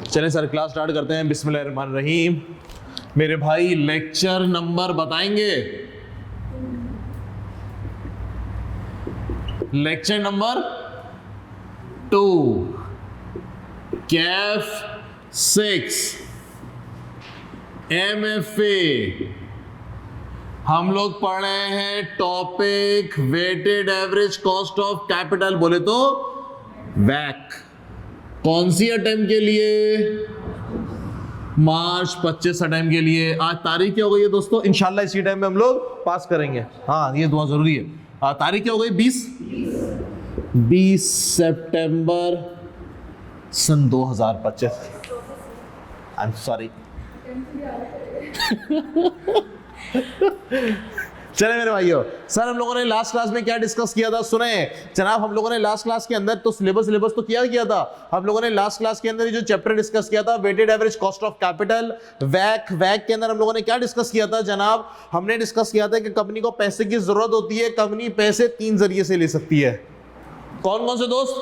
चलें sir, class start करते हैं। बिस्मिल्लाहिर्रहमानिर्रहीम। मेरे भाई लेक्चर नंबर बताएंगे? Lecture number 2, CAF 6 MFA। हम लोग पढ़ रहे हैं topic weighted average cost of capital, बोले तो वैक। कौन सी अटेम्प्ट के लिए? मार्च 25 अटेम्प्ट के लिए। आज तारीख क्या हो गई है दोस्तों? इंशाल्लाह इसी टाइम में हम लोग पास करेंगे। हाँ, ये दुआ जरूरी है। तारीख क्या हो गई? 20 सितंबर सन 2025। I am sorry. चले मेरे भाइयों, सर हम लोगों ने लास्ट क्लास में क्या डिस्कस किया था? सुने जनाब, हम लोगों ने लास्ट क्लास के अंदर तो सिलेबस तो किया था। हम लोगों ने लास्ट क्लास के अंदर जो चैप्टर डिस्कस किया था weighted average cost of capital, वैक के अंदर हम लोगों ने क्या डिस्कस किया था जनाब? हमने डिस्कस किया था कि कंपनी को पैसे की जरूरत होती है, कंपनी पैसे 3 जरिए से ले सकती है। कौन कौन से दोस्त?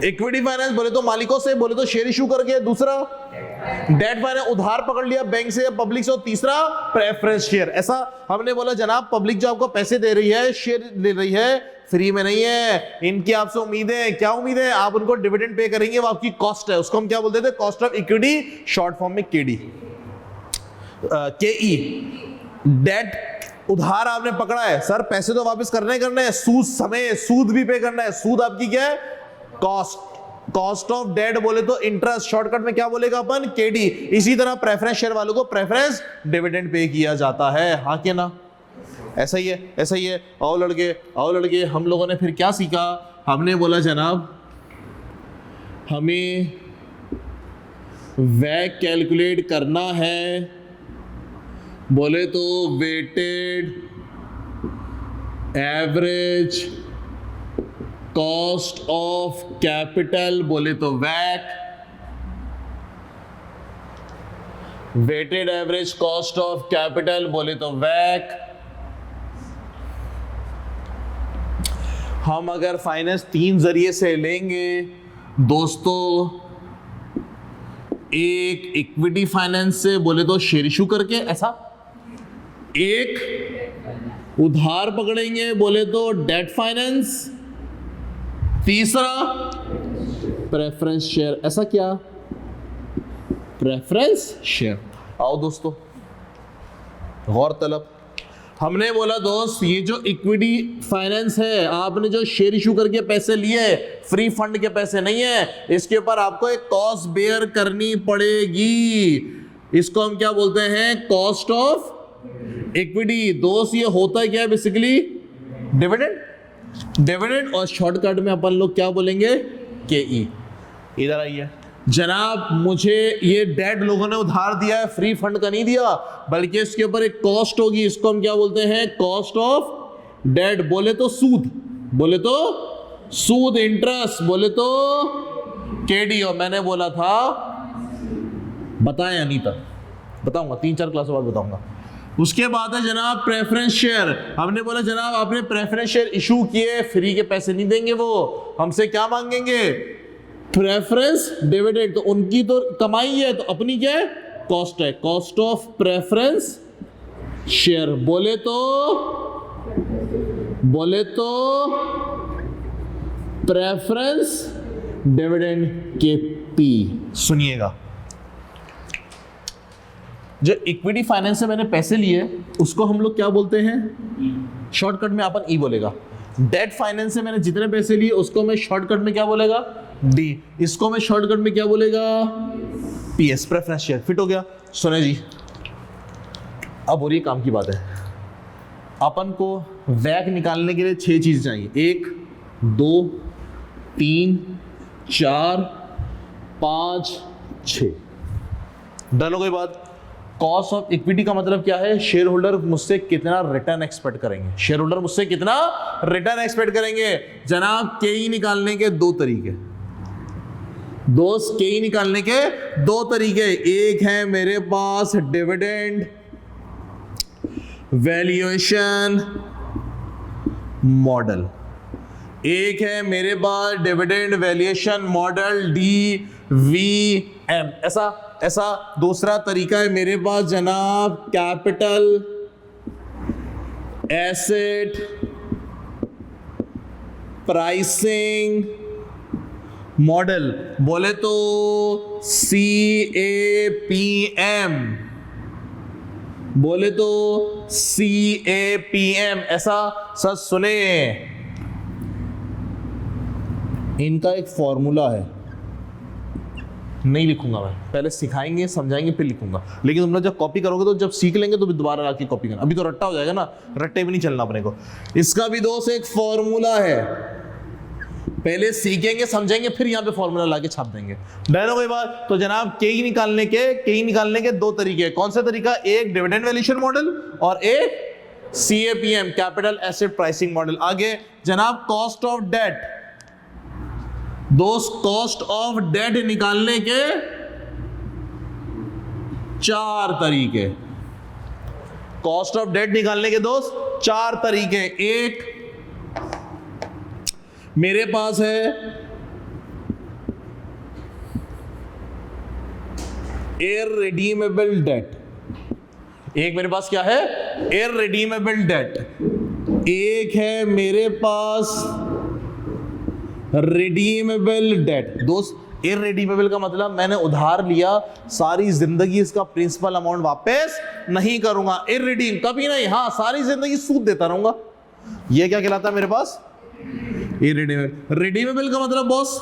इक्विटी फाइनेंस, बोले तो मालिकों से, बोले तो शेयर इशू करके। दूसरा डेट फाइनेंस, उधार पकड़ लिया बैंक से या पब्लिक से। और तीसरा प्रेफरेंस शेयर। ऐसा हमने बोला जनाब, पब्लिक जो आपको पैसे दे रही है, शेयर दे रही है, फ्री में नहीं है। इनकी आपसे उम्मीदें क्या? उम्मीद है आप उनको डिविडेंड पे करेंगे, वो आपकी कॉस्ट है। उसको हम क्या बोलते थे? Cost of equity, short form में केडी, केई। डेट, उधार आपने पकड़ा है, सर पैसे तो वापस करने हैं, सूद समय सूद भी पे करना है। सूद आपकी क्या है? कॉस्ट ऑफ डेट, बोले तो इंटरेस्ट, शॉर्टकट में क्या बोलेगा अपन? केडी। इसी तरह प्रेफरेंस शेयर वालों को प्रेफरेंस डिविडेंड पे किया जाता है। हाँ के ना? ऐसा ही है, ऐसा ही है। आओ लड़के, हम लोगों ने फिर क्या सीखा? हमने बोला जनाब हमें वैक कैलकुलेट करना है, बोले तो weighted average cost of capital, बोले तो वैक। Weighted average cost of capital, बोले तो वैक। हम अगर फाइनेंस 3 जरिए से लेंगे दोस्तों, एक इक्विटी फाइनेंस से, बोले तो शेयर इशू करके, ऐसा एक उधार पकड़ेंगे, बोले तो डेट फाइनेंस। तीसरा प्रेफरेंस शेयर। ऐसा क्या? Preference share. आओ दोस्तों, गौर तलब। हमने बोला दोस्त, ये जो इक्विटी फाइनेंस है, आपने जो शेयर इशू करके पैसे लिए, फ्री फंड के पैसे नहीं है, इसके ऊपर आपको एक कॉस्ट बेयर करनी पड़ेगी। इसको हम क्या बोलते हैं? Cost of equity. दोस्त ये होता क्या है बेसिकली? डिविडेंड। और शॉर्टकट में अपन लोग क्या बोलेंगे? केई। इधर आइए जनाब, मुझे ये डेट लोगों ने उधार दिया है, फ्री फंड का नहीं दिया, बल्कि इसके ऊपर एक कॉस्ट होगी। इसको हम क्या बोलते हैं? कॉस्ट ऑफ डेट, बोले तो सूद, इंटरेस्ट, बोले तो केडी। और मैंने बोला था, बताया नहीं था, बताऊंगा 3-4 क्लासों बाद बताऊंगा। उसके बाद है जनाब प्रेफरेंस शेयर। हमने बोला जनाब आपने प्रेफरेंस शेयर इशू किए, फ्री के पैसे नहीं देंगे, वो हमसे क्या मांगेंगे? Preference dividend. तो उनकी तो कमाई है, तो अपनी क्या है? कॉस्ट है। कॉस्ट ऑफ प्रेफरेंस शेयर, बोले तो प्रेफरेंस डिविडेंड के पी। सुनिएगा, जो इक्विटी फाइनेंस से मैंने पैसे लिए, उसको हम लोग क्या बोलते हैं? शॉर्टकट में अपन ई बोलेगा। डेट फाइनेंस से मैंने जितने पैसे लिए, उसको मैं शॉर्टकट में क्या बोलेगा? डी। इसको मैं शॉर्टकट में क्या बोलेगा? PS, preference share. फिट हो गया? सुने जी, अब हो रही काम की बात है। अपन को वैक निकालने के लिए 6 चीज चाहिए। 1, 2, 3, 4, 5, 6। डन हो गई बात? कॉस्ट ऑफ इक्विटी का मतलब क्या है? शेयर होल्डर मुझसे कितना रिटर्न एक्सपेक्ट करेंगे। जनाब केई निकालने के 2 तरीके दोस्त, केई निकालने के 2 तरीके। एक है मेरे पास डिविडेंड वैल्यूएशन मॉडल, एक है मेरे पास डिविडेंड वैल्यूएशन मॉडल DVM, ऐसा दूसरा तरीका है मेरे पास जनाब कैपिटल एसेट प्राइसिंग मॉडल, बोले तो CAPM, बोले तो CAPM। ऐसा सर सुने, इनका एक फॉर्मूला है, नहीं लिखूंगा मैं, पहले सिखाएंगे समझाएंगे फिर लिखूंगा, लेकिन तुम लोग जब कॉपी करोगे तो जब सीख लेंगे तो भी दोबारा आके कॉपी करना, अभी तो रट्टा हो जाएगा ना, रट्टे भी नहीं चलना अपने को। इसका भी दोस्त एक फॉर्मूला है, पहले सीखेंगे समझेंगे फिर यहाँ पे फॉर्मूला लाके छाप देंगे। डन हो गई बात। तो जनाब के निकालने के दो तरीके, कौन सा तरीका, एक डिविडेंड वैल्यूएशन मॉडल और एक CAPM capital asset pricing model. आगे जनाब कॉस्ट ऑफ डेट, दोस्त कॉस्ट ऑफ डेट निकालने के 4 तरीके, कॉस्ट ऑफ डेट निकालने के दोस्त 4 तरीके। एक मेरे पास है इररिडीमेबल डेट, एक मेरे पास क्या है इररिडीमेबल डेट, एक है मेरे पास रिडीमेबल डेट। दोस्त इररिडीमेबल का मतलब मैंने उधार लिया, सारी जिंदगी इसका प्रिंसिपल अमाउंट वापस नहीं करूंगा, इररिडीम कभी नहीं, हाँ सारी जिंदगी सूद देता रहूंगा, ये क्या कहलाता है मेरे पास इररिडीमेबल। रिडीमेबल का मतलब बॉस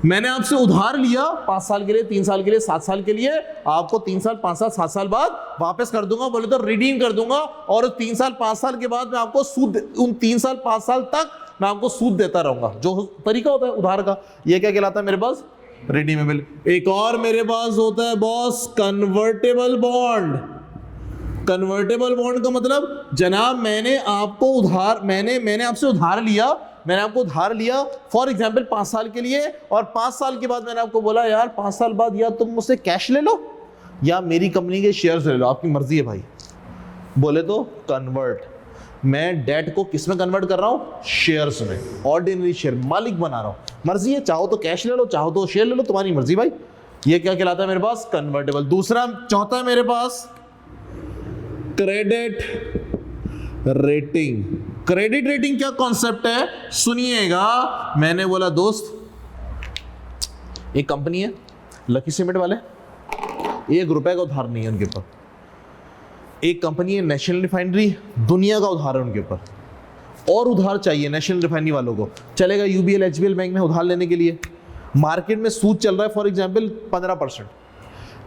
मैंने आपसे उधार लिया 5 साल के लिए, 3 साल के लिए, 7 साल के लिए, आपको 3 साल 5 साल 7 साल बाद वापस कर दूंगा, बोले तो रिडीम कर दूंगा, और 3 साल 5 साल के बाद मैं आपको सूद, उन 3 साल 5 साल तक मैं आपको सूद देता रहूंगा, जो तरीका होता है उधार का, ये क्या कहलाता है मेरे पास रिडीमेबल। एक और मेरे पास होता है boss convertible bond. Convertible bond का मतलब जनाब मैंने आपको उधार, मैंने आपसे उधार लिया, मैंने आपको उधार लिया फॉर एग्जांपल 5 साल के लिए, और 5 साल के बाद मैंने आपको बोला यार 5 साल बाद या तुम मुझसे कैश ले लो या मेरी कंपनी के शेयर्स ले लो, आपकी मर्जी है भाई, बोले तो कन्वर्ट। मैं डेट को किस में कन्वर्ट कर रहा हूं, शेयर्स में, ऑर्डिनरी शेयर, मालिक बना रहा हूं, मर्जी है, चाहो तो कैश ले लो, चाहो तो शेयर ले लो, तुम्हारी मर्जी भाई। ये क्या कहलाता है मेरे पास कन्वर्टेबल। दूसरा चौथा है मेरे पास क्रेडिट रेटिंग। क्रेडिट रेटिंग क्या कॉन्सेप्ट है सुनिएगा, मैंने बोला दोस्त एक कंपनी है लकी सीमेंट वाले, 1 रुपए का उधार नहीं है उनके ऊपर, एक कंपनी है नेशनल रिफाइनरी, दुनिया का उधार है उनके ऊपर, और उधार चाहिए नेशनल रिफाइनरी वालों को, चलेगा UBL HBL बैंक में उधार लेने के लिए, मार्केट में सूद चल रहा है फॉर एग्जांपल 15%,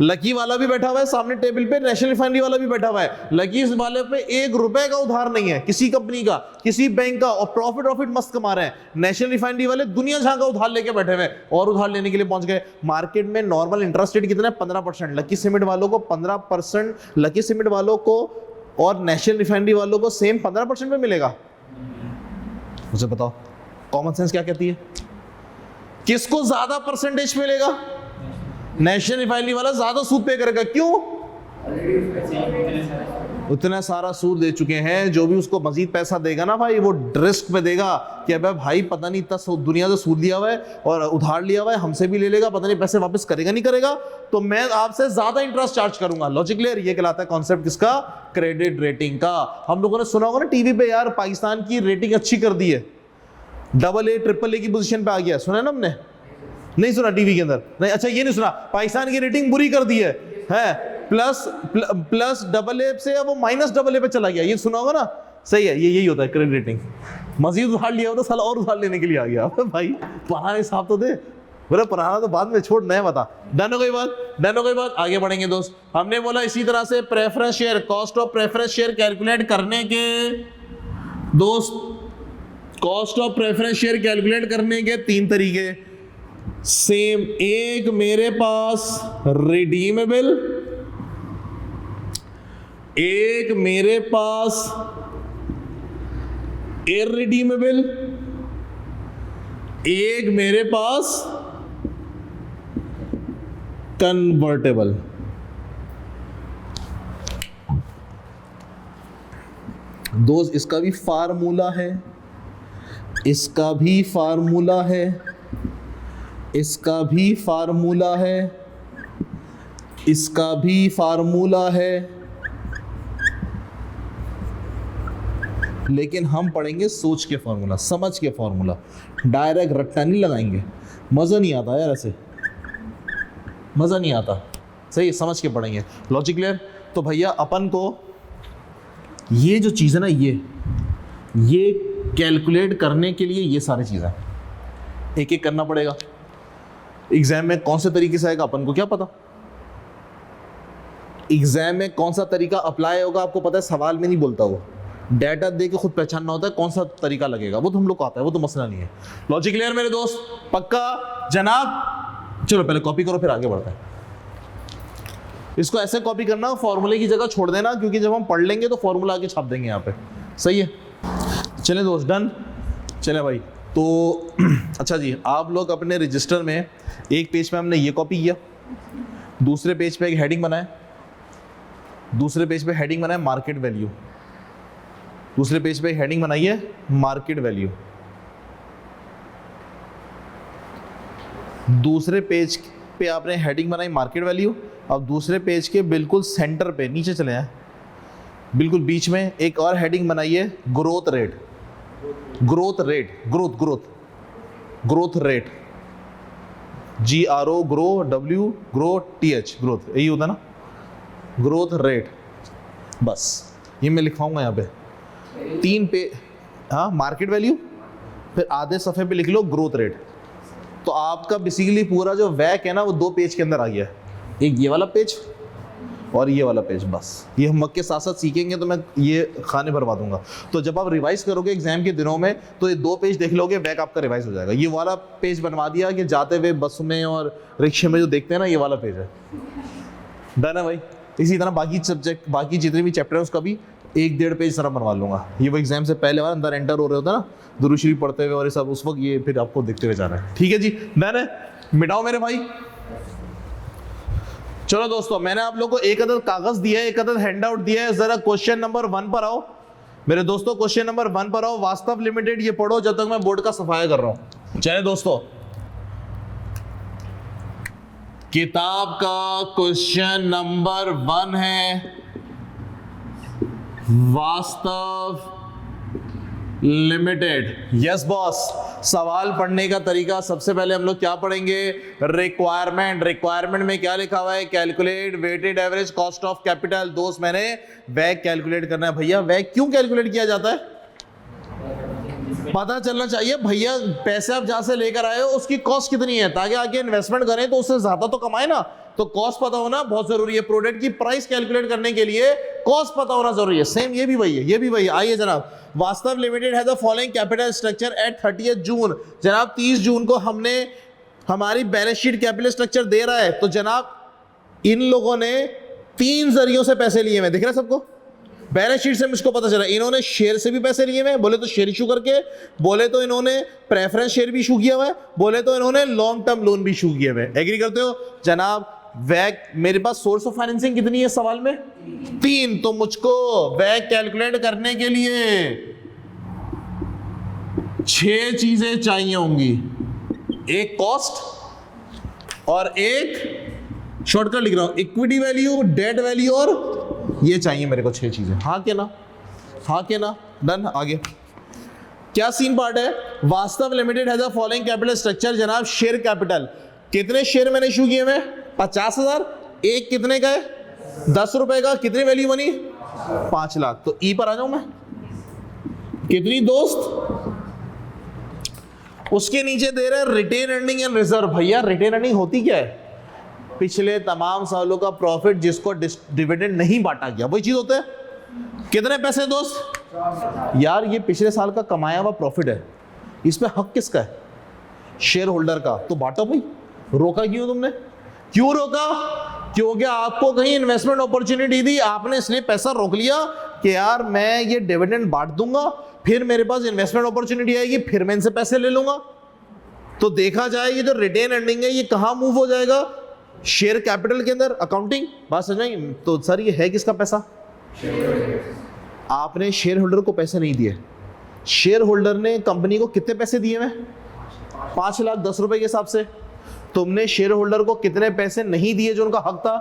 लकी वाला भी बैठा हुआ है सामने टेबल पे, नेशनल रिफाइनरी वाला भी बैठा हुआ है, लकी वाले पे 1 रुपए का उधार नहीं है किसी कंपनी का, किसी बैंक का, और प्रॉफिट मस्त कमा रहे हैं। नेशनल रिफाइनरी वाले दुनिया जहां का उधार लेके बैठे हुए और उधार लेने के लिए पहुंच गए। मार्केट में नॉर्मल इंटरेस्ट रेट कितना है 15%, लकी सीमेंट वालों को 15%, लकी सीमेंट वालों को और नेशनल रिफाइनरी वालों को सेम 15% में मिलेगा। मुझे बताओ कॉमन सेंस क्या कहती है, किसको ज्यादा परसेंटेज मिलेगा, नेशनल रिफाइनरी वाला ज्यादा सूद पे करेगा, क्यों, उतना सारा सूद दे चुके हैं, जो भी उसको मजीद पैसा देगा ना भाई वो रिस्क पे देगा कि अबे भाई पता नहीं इतना दुनिया से सूद लिया हुआ है और उधार लिया हुआ है, हमसे भी ले लेगा, पता नहीं पैसे वापस करेगा नहीं करेगा, तो मैं आपसे ज्यादा इंटरेस्ट चार्ज करूंगा। लॉजिक क्लियर, ये कहलाता है कॉन्सेप्ट किसका, क्रेडिट रेटिंग का। हम लोगों ने सुना होगा ना टीवी पे, यार पाकिस्तान की रेटिंग अच्छी कर दी है, AA AAA की पोजीशन पे आ गया, सुना ना हमने, नहीं सुना टीवी के अंदर, नहीं अच्छा ये नहीं सुना, पाकिस्तान की रेटिंग बुरी कर दी है प्लस AA से अब वो -AA पे चला गया, ये सुना होगा ना, सही है, ये यही होता है क्रेडिट रेटिंग। मजीद उधार लिया होता साला और उधार लेने के लिए आ गया भाई, पुराना हिसाब तो दे, बोला पुराना तो बाद में छोड़, नया बता। डन हो गई बात, डन हो गई बात, आगे बढ़ेंगे दोस्त। हमने बोला इसी तरह से preference share, cost of preference share calculate करने के दोस्त, cost of preference share calculate करने के 3 तरीके सेम, एक मेरे पास रिडीमेबल, एक मेरे पास इररिडीमेबल, एक मेरे पास कन्वर्टेबल। दोस्त इसका भी फार्मूला है, इसका भी फार्मूला है, इसका भी फार्मूला है, इसका भी फार्मूला है, लेकिन हम पढ़ेंगे सोच के फार्मूला, समझ के फार्मूला, डायरेक्ट रट्टा नहीं लगाएंगे, मज़ा नहीं आता यार, ऐसे मज़ा नहीं आता, सही समझ के पढ़ेंगे। Logic clear? तो भैया अपन को ये जो चीज़ है ना, ये कैलकुलेट करने के लिए ये सारी चीज़ें एक एक करना पड़ेगा। एग्जाम में कौन से तरीके से आएगा अपन को क्या पता, एग्जाम में कौन सा तरीका अप्लाई होगा आपको पता है, सवाल में नहीं बोलता, वो डाटा दे के खुद पहचानना होता है कौन सा तरीका लगेगा, वो तो हम लोग को आता है, वो तो मसला नहीं है। लॉजिक क्लियर मेरे दोस्त? पक्का जनाब? चलो पहले कॉपी करो फिर आगे बढ़ते हैं। इसको ऐसे कॉपी करना, फॉर्मूले की जगह छोड़ देना, क्योंकि जब हम पढ़ लेंगे तो फॉर्मूला आगे छाप देंगे यहाँ पे, सही है? चले दोस्त, डन? चले भाई, तो अच्छा जी, आप लोग अपने रजिस्टर में एक पेज पे हमने ये कॉपी किया, दूसरे पेज पे एक हेडिंग बनाए, दूसरे पेज पे हेडिंग बनाए मार्केट वैल्यू, दूसरे पेज पे हेडिंग बनाइए मार्केट वैल्यू, दूसरे पेज पे आपने हेडिंग बनाई मार्केट वैल्यू। अब दूसरे पेज के बिल्कुल सेंटर पे नीचे चले आए, बिल्कुल बीच में एक और हेडिंग बनाइए growth rate, growth rate, growth growth growth rate, GRO grow, W grow, TH growth, यही होता ना, ग्रोथ रेट। बस ये मैं लिखवाऊंगा यहाँ पे 3 पे, हाँ मार्केट वैल्यू, फिर आधे सफ़े पे लिख लो ग्रोथ रेट। तो आपका बेसिकली पूरा जो वैक है ना वो 2 पेज के अंदर आ गया है, एक ये वाला पेज और ये वाला पेज। बस ये हम के साथ साथ सीखेंगे तो मैं ये खाने भरवा दूंगा। तो जब आप रिवाइज करोगे एग्जाम के दिनों में तो ये 2 पेज देख लोगे, वैक आपका रिवाइज हो जाएगा। ये वाला पेज बनवा दिया कि जाते हुए बस में और रिक्शे में जो देखते हैं ना, ये वाला पेज है। डन है भाई? इसी तरह बाकी सब्जेक्ट, बाकी जितने भी चैप्टर है उसका भी 1-1.5 पेज सारा बनवा लूंगा। ये वो एग्जाम से पहले वाला अंदर एंटर हो रहे होता है ना, दुरूद शरीफ पढ़ते हुए और ये सब, उस वक्त ये फिर आपको देखते हुए जाना है। ठीक है जी, डन है? मिटाओ मेरे भाई। चलो दोस्तों, मैंने आप लोगों को एक अदद कागज दिया है, एक अदद हैंडआउट दिया है। जरा क्वेश्चन नंबर 1 पर आओ मेरे दोस्तों, क्वेश्चन नंबर 1 पर आओ। वास्तव लिमिटेड ये पढ़ो जब तक मैं बोर्ड का सफाया कर रहा हूं। चले दोस्तों, किताब का क्वेश्चन नंबर 1 है वास्तव लिमिटेड। Yes boss. सवाल पढ़ने का तरीका, सबसे पहले हम लोग क्या पढ़ेंगे? रिक्वायरमेंट। रिक्वायरमेंट में क्या लिखा हुआ है? Calculate weighted average cost of capital. दोस्त मैंने वैक कैलकुलेट करना है। भैया वैक क्यों कैलकुलेट किया जाता है? पता चलना चाहिए भैया पैसे आप जहां से लेकर आए हो उसकी कॉस्ट कितनी है, ताकि आगे इन्वेस्टमेंट करें तो उससे ज्यादा तो कमाए ना। तो कॉस्ट पता होना बहुत जरूरी है। प्रोडक्ट की प्राइस कैलकुलेट करने के लिए कॉस्ट पता होना जरूरी है। सेम ये भी वही है, ये भी वही है। आइए जनाब, वास्तव limited has the following capital structure at 30 जून। जनाब 30 जून को हमने हमारी बैलेंस शीट कैपिटल स्ट्रक्चर दे रहा है। तो जनाब इन लोगों ने 3 जरियों से पैसे लिए हुए, दिख रहा है सबको? बैलेंस शीट से मुझको पता चला इन्होंने शेयर से भी पैसे लिए हुए, बोले तो शेयर इशू करके, बोले तो इन्होंने प्रेफरेंस शेयर भी इशू किया हुआ है, बोले तो इन्होंने लॉन्ग टर्म लोन भी इशू किए हुए। एग्री करते हो जनाब? वैक मेरे पास सोर्स ऑफ फाइनेंसिंग कितनी है सवाल में? 3। तो मुझको वैक कैलकुलेट करने के लिए 6 चीजें चाहिए होंगी। एक कॉस्ट और एक शॉर्टकट लिख रहा हूं, इक्विटी वैल्यू, डेट वैल्यू, और ये चाहिए मेरे को 6 चीजें। हाँ के ना? हाँ के ना? डन। आगे क्या सीन पार्ट है? वास्तव limited has the following capital structure. जनाब शेयर कैपिटल, कितने शेयर मैंने इशू किए हुए? 50,000। एक कितने का है? 10 रुपए का। कितनी वैल्यू बनी? 5 लाख। तो ई पर आ जाऊं मैं? कितनी दोस्त? उसके नीचे दे रहे रिटेन अर्निंग एंड रिजर्व। भैया रिटेन अर्निंग होती क्या है? पिछले तमाम सालों का प्रॉफिट जिसको डिविडेंड नहीं बांटा गया, वही चीज होता है। कितने पैसे दोस्त? यार ये पिछले साल का कमाया हुआ प्रॉफिट है, इस पे हक किसका है? शेयर होल्डर का। तो बांटो भाई। रोका क्यों तुमने? क्यों रोका? क्योंकि आपको कहीं इन्वेस्टमेंट अपॉर्चुनिटी दी, आपने इसलिए पैसा रोक लिया कि यार मैं ये डिविडेंड बांट दूंगा, फिर मेरे पास इन्वेस्टमेंट अपॉर्चुनिटी आएगी, फिर मैं इनसे पैसे ले लूंगा। तो देखा जाए ये जो रिटेन अर्निंग है ये कहां मूव हो जाएगा? शेयर कैपिटल के अंदर। अकाउंटिंग बात समझ में? तो सर ये है किसका पैसा? आपने शेयर होल्डर को पैसे नहीं दिए, शेयर होल्डर ने कंपनी को कितने पैसे दिए हुए? 5,10,000 के हिसाब से। तुमने शेयर होल्डर को कितने पैसे नहीं दिए जो उनका हक था?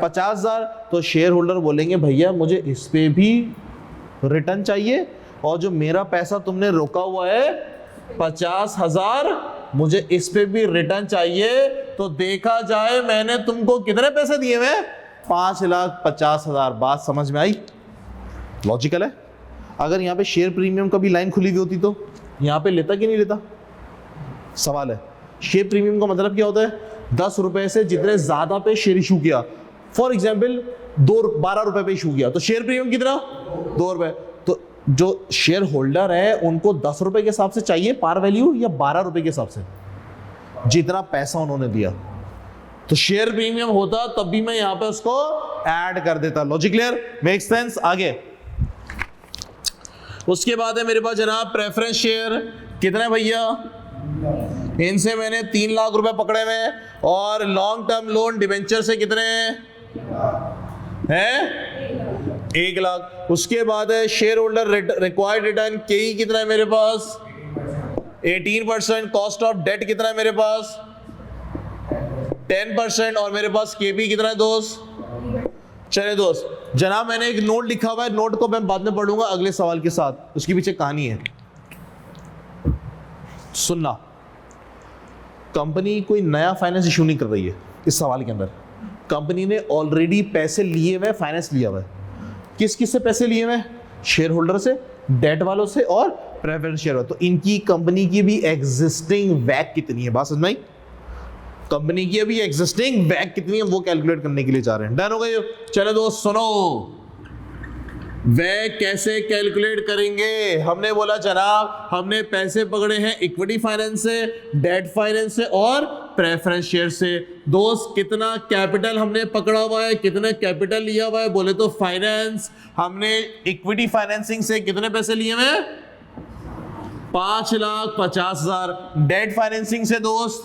50,000। तो शेयर होल्डर बोलेंगे भैया मुझे इस पे भी रिटर्न चाहिए, और जो मेरा पैसा तुमने रोका हुआ है 50,000, मुझे इस पे भी रिटर्न चाहिए। तो देखा जाए मैंने तुमको कितने पैसे दिए हुए? 5,50,000। बात समझ में आई? लॉजिकल है। अगर यहाँ पे शेयर प्रीमियम का भी लाइन खुली हुई होती तो यहाँ पे लेता कि नहीं लेता? सवाल है। शेयर प्रीमियम का मतलब क्या होता है? 10 रुपए से जितने ज्यादा पे शेयर इशू किया, फॉर एग्जाम्पल 12 रुपए पे इशू किया, तो शेयर प्रीमियम कितना? 2 रुपए। तो जो शेयर होल्डर है उनको 10 रुपए के हिसाब से चाहिए पार वैल्यू, या 12 रुपए के हिसाब से, जितना पैसा उन्होंने दिया। तो शेयर प्रीमियम होता तब भी मैं यहां पे उसको ऐड कर देता। Logic clear? Make sense? आगे उसके बाद है मेरे पास जनाब प्रेफरेंस शेयर। कितना है भैया? इनसे मैंने 3 लाख रुपए पकड़े हुए, और लॉन्ग टर्म लोन डिबेंचर से कितने हैं? 1 लाख। उसके बाद है शेयर होल्डर रिक्वायर्ड रिटर्न के कितना है मेरे पास? 18%। कॉस्ट ऑफ डेट कितना है मेरे पास? 10%। और मेरे पास केपी कितना है दोस्त? चले दोस्त, जनाब मैंने एक नोट लिखा हुआ है, नोट को मैं बाद में पढ़ूंगा अगले सवाल के साथ, उसके पीछे कहानी है, सुनना। कंपनी कोई नया फाइनेंस इशू नहीं कर रही है इस सवाल के अंदर। कंपनी ने ऑलरेडी पैसे लिए हुए, फाइनेंस लिया हुआ है। किस किस से पैसे लिए हुए? शेयर होल्डर से, डेट वालों से, और प्रेफरेंस शेयर। तो इनकी कंपनी की भी एग्जिस्टिंग वैक कितनी है? बात समझ में आई? कंपनी की अभी एग्जिस्टिंग वैक कितनी है वो कैलकुलेट करने के लिए जा रहे हैं। डन हो गए? चलो दोस्त सुनो, वैक कैसे कैलकुलेट करेंगे? हमने बोला जनाब हमने पैसे पकड़े हैं इक्विटी फाइनेंस से, डेट फाइनेंस से, और प्रेफरेंस शेयर से। दोस्त कितना कैपिटल हमने पकड़ा हुआ है, कितना कैपिटल लिया हुआ है? बोले तो फाइनेंस। हमने इक्विटी फाइनेंसिंग से कितने पैसे लिए हुए? 5,50,000। डेट फाइनेंसिंग से दोस्त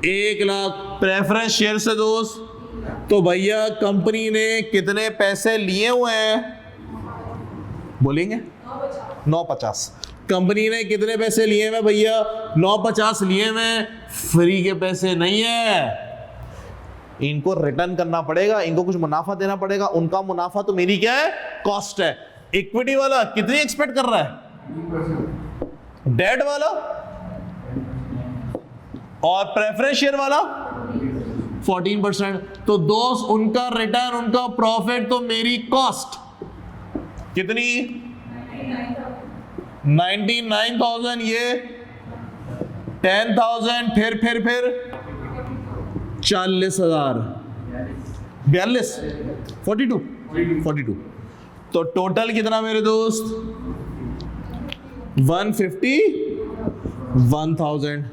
1 लाख। प्रेफरेंस शेयर से दोस्त, तो भैया कंपनी ने कितने पैसे लिए हुए हैं? बोलेंगे 950। कंपनी ने कितने पैसे लिए हुए भैया? 950 लिए हुए। फ्री के पैसे नहीं है, इनको रिटर्न करना पड़ेगा, इनको कुछ मुनाफा देना पड़ेगा। उनका मुनाफा तो मेरी क्या है? कॉस्ट है। इक्विटी वाला कितनी एक्सपेक्ट कर रहा है? डेट वाला और प्रेफरेंस शेयर वाला 14%। तो दोस्त उनका रिटर्न, उनका प्रॉफिट तो मेरी कॉस्ट कितनी? 99,000। ये 10,000, फिर 40,000, 42, 42। तो टोटल कितना मेरे दोस्त? 151,000।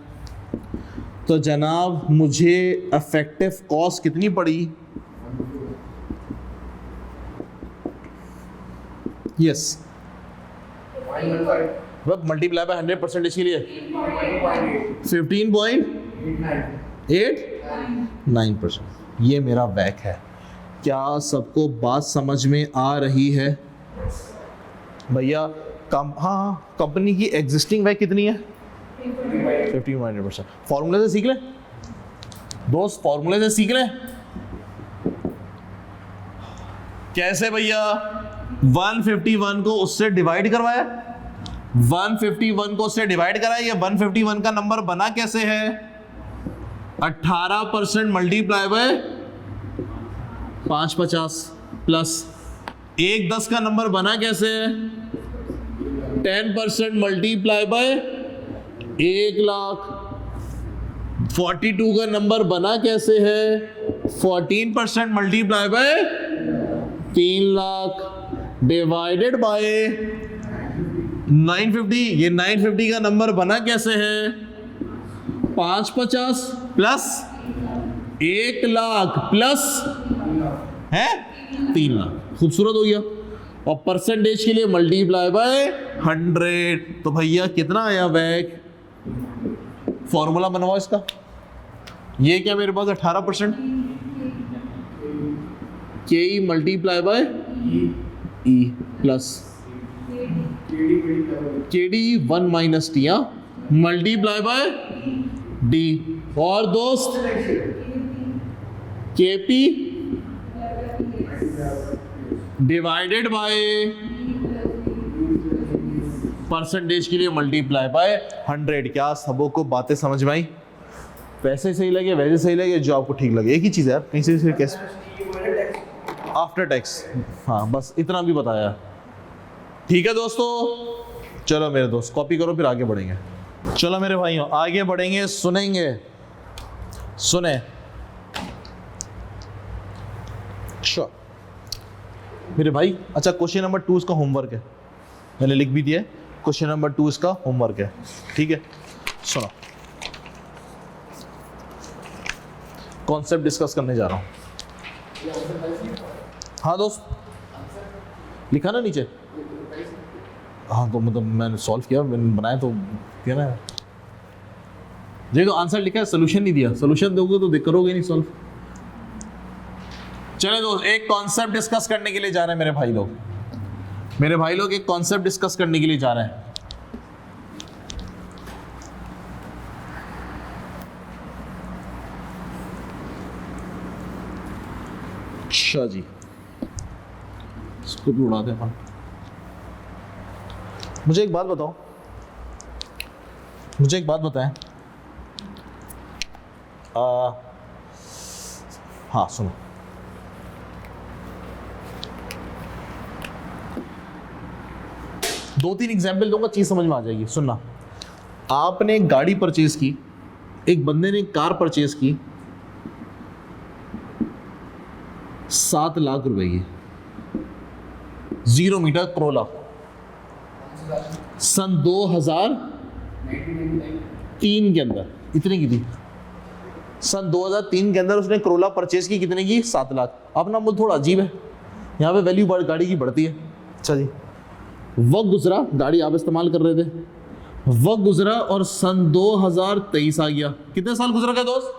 तो जनाब मुझे इफेक्टिव कॉस्ट कितनी पड़ी? यस, मल्टीप्लाई बाय 100% इसके लिए 15.89%। ये मेरा वैक है। क्या सबको बात समझ में आ रही है भैया? हाँ, कंपनी की एग्जिस्टिंग वैक कितनी है? 15.9%। फॉर्मूले से सीख ले दोस्त, फॉर्मूले से सीख ले। कैसे भैया? 151 को उससे डिवाइड करवाया, 151 को उससे डिवाइड कराया। ये 151 का नंबर बना कैसे है? 18% मल्टीप्लाई बाय 550 प्लस 110 का नंबर बना कैसे है? 10% मल्टीप्लाई बाय 1 लाख। 42 का नंबर बना कैसे है? 14% multiply bye 3 lakh divided by 950। ये 950 का नंबर बना कैसे है? 550 प्लस 1 लाख प्लस है 3 लाख। खूबसूरत हो गया। और परसेंटेज के लिए मल्टीप्लाई बाय 100। तो भैया कितना आया वैक? फॉर्मूला बनवाओ इसका। ये क्या मेरे पास 18% के E multiply by E plus KD 1 minus T multiply by D और दोस्त KP डिवाइडेड बाय परसेंटेज के लिए मल्टीप्लाई बाय 100। क्या सबों को बातें समझ में आई? वैसे सही लगे, वैसे सही लगे, जो आपको ठीक लगे, एक ही चीज़ है यार, कहीं से कैसे आफ्टर टैक्स। हाँ बस इतना भी बताया। ठीक है दोस्तों, चलो मेरे दोस्त कॉपी करो, फिर आगे बढ़ेंगे। चलो मेरे भाइयों आगे बढ़ेंगे, सुनेंगे, सुने। अच्छा मेरे भाई, अच्छा क्वेश्चन नंबर 2 इसका होमवर्क है, मैंने लिख भी दिया है। क्वेश्चन नंबर 2 इसका होमवर्क है, ठीक है। सुनो, कॉन्सेप्ट डिस्कस करने जा रहा हूं। हाँ दोस्त, लिखा ना नीचे? हाँ तो मतलब मैंने सॉल्व किया, मैंने बनाया तो किया ना। देखो आंसर लिखा है, सोल्यूशन नहीं दिया। सोल्यूशन दोगे तो करोगे नहीं सॉल्व। चलो दोस्त, एक कॉन्सेप्ट डिस्कस करने के लिए जा रहे हैं मेरे भाई लोग। मेरे भाई लोग एक कॉन्सेप्ट डिस्कस करने के लिए जा रहे हैं। अच्छा जी, इसको भी उड़ा दे अपन। मुझे एक बात बताओ, मुझे एक बात बताएं। हाँ सुनो, दो तीन एग्जाम्पल दूंगा, चीज समझ में आ जाएगी। सुनना, आपने एक गाड़ी परचेज की, एक बंदे ने एक कार परचेज की 7 लाख रुपए की, 0 मीटर क्रोला, सन 2003 के अंदर। इतने की थी सन 2003 के अंदर उसने क्रोला परचेज की, कितने की? 7 लाख। अपना मुल्क थोड़ा अजीब है, यहाँ पे वैल्यू गाड़ी की बढ़ती है। अच्छा जी, वक्त गुजरा, गाड़ी आप इस्तेमाल कर रहे थे, वक्त गुजरा और सन 2023 आ गया। कितने साल गुजर गए दोस्त?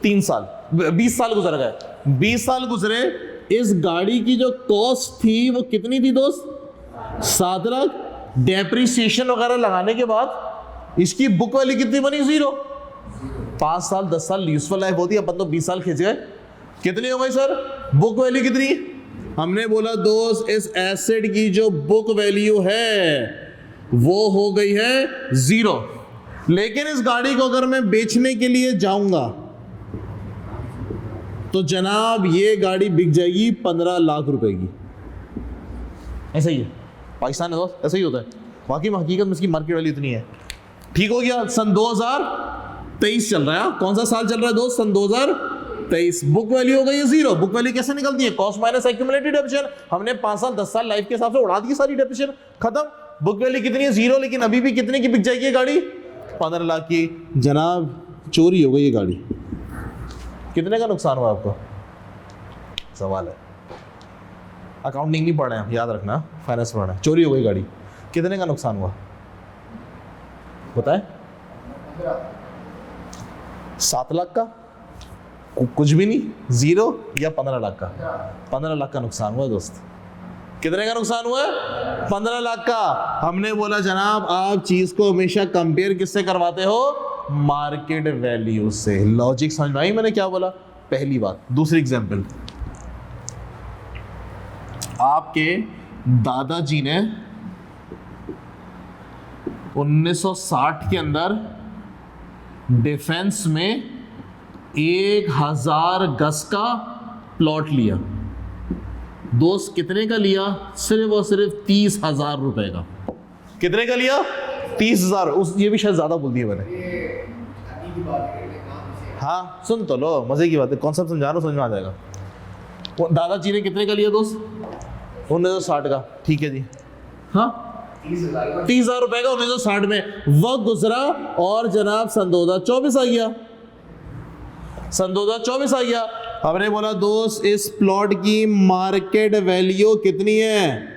3 साल, 20 साल गुजर गए। 20 साल गुजरे, इस गाड़ी की जो कॉस्ट थी वो कितनी थी दोस्त? 7 लाख। डेप्रिसिएशन वगैरह लगाने के बाद इसकी बुक वैल्यू कितनी बनी? 0। 5 साल 10 साल यूजफुल लाइफ होती है, अपन तो 20 साल खींच गए। कितनी हो गई सर बुक वैल्यू? कितनी? हमने बोला दोस्त इस एसेट की जो बुक वैल्यू है वो हो गई है 0। लेकिन इस गाड़ी को अगर मैं बेचने के लिए जाऊंगा तो जनाब ये गाड़ी बिक जाएगी 15 लाख रुपए की। ऐसा ही है, पाकिस्तान है दोस्त, ऐसा ही होता है। बाकी में हकीकत में इसकी मार्केट वैल्यू इतनी है। ठीक हो गया, सन 2023 चल रहा है। कौन सा साल चल रहा है दोस्त? सन 2023। बुक वैल्यू हो गई है 0। बुक वैल्यू कैसे निकलती है? Cost minus accumulated depreciation. हमने 5 साल 10 साल लाइफ के हिसाब से उड़ा दी सारी डेप्रिसिएशन, खत्म। बुक वैल्यू कितनी है? 0। लेकिन अभी भी कितने की बिक जाएगी ये गाड़ी? 15 लाख की। जनाब चोरी हो गई ये गाड़ी, कितने का नुकसान हुआ आपको? सवाल है। अकाउंटिंग नहीं पढ़ रहे हैं, याद रखना, फाइनेंस पढ़ रहे हैं। चोरी हो गई गाड़ी, कितने का नुकसान हुआ बताएं? 7 लाख का? कुछ भी नहीं, 0 या 15 लाख का? 15 लाख का नुकसान हुआ दोस्त। कितने का नुकसान हुआ? 15 लाख का। हमने बोला जनाब आप चीज को हमेशा कंपेयर किससे करवाते हो? मार्केट वैल्यू से। लॉजिक समझ में आई मैंने क्या बोला? पहली बात। दूसरी एग्जांपल, आपके दादाजी ने 1960 के अंदर डिफेंस में 1000 गज का प्लॉट लिया दोस्त। कितने का लिया? सिर्फ और सिर्फ 30,000 रुपए का। कितने का लिया? 30,000। उस ये भी शायद ज्यादा बोल दिया मैंने। हाँ सुन तो लो, मजे की बात है, कॉन्सेप्ट समझा रहा हूं, समझ में आ जाएगा। दादाजी ने कितने का लिया दोस्त? 1960 का। ठीक है जी, हाँ 30,000 रुपए का 1960 में। वक्त गुजरा और जनाब सन 2024 आ गया। सन 2024 आ गया। हमने बोला दोस्त इस प्लॉट की मार्केट वैल्यू कितनी है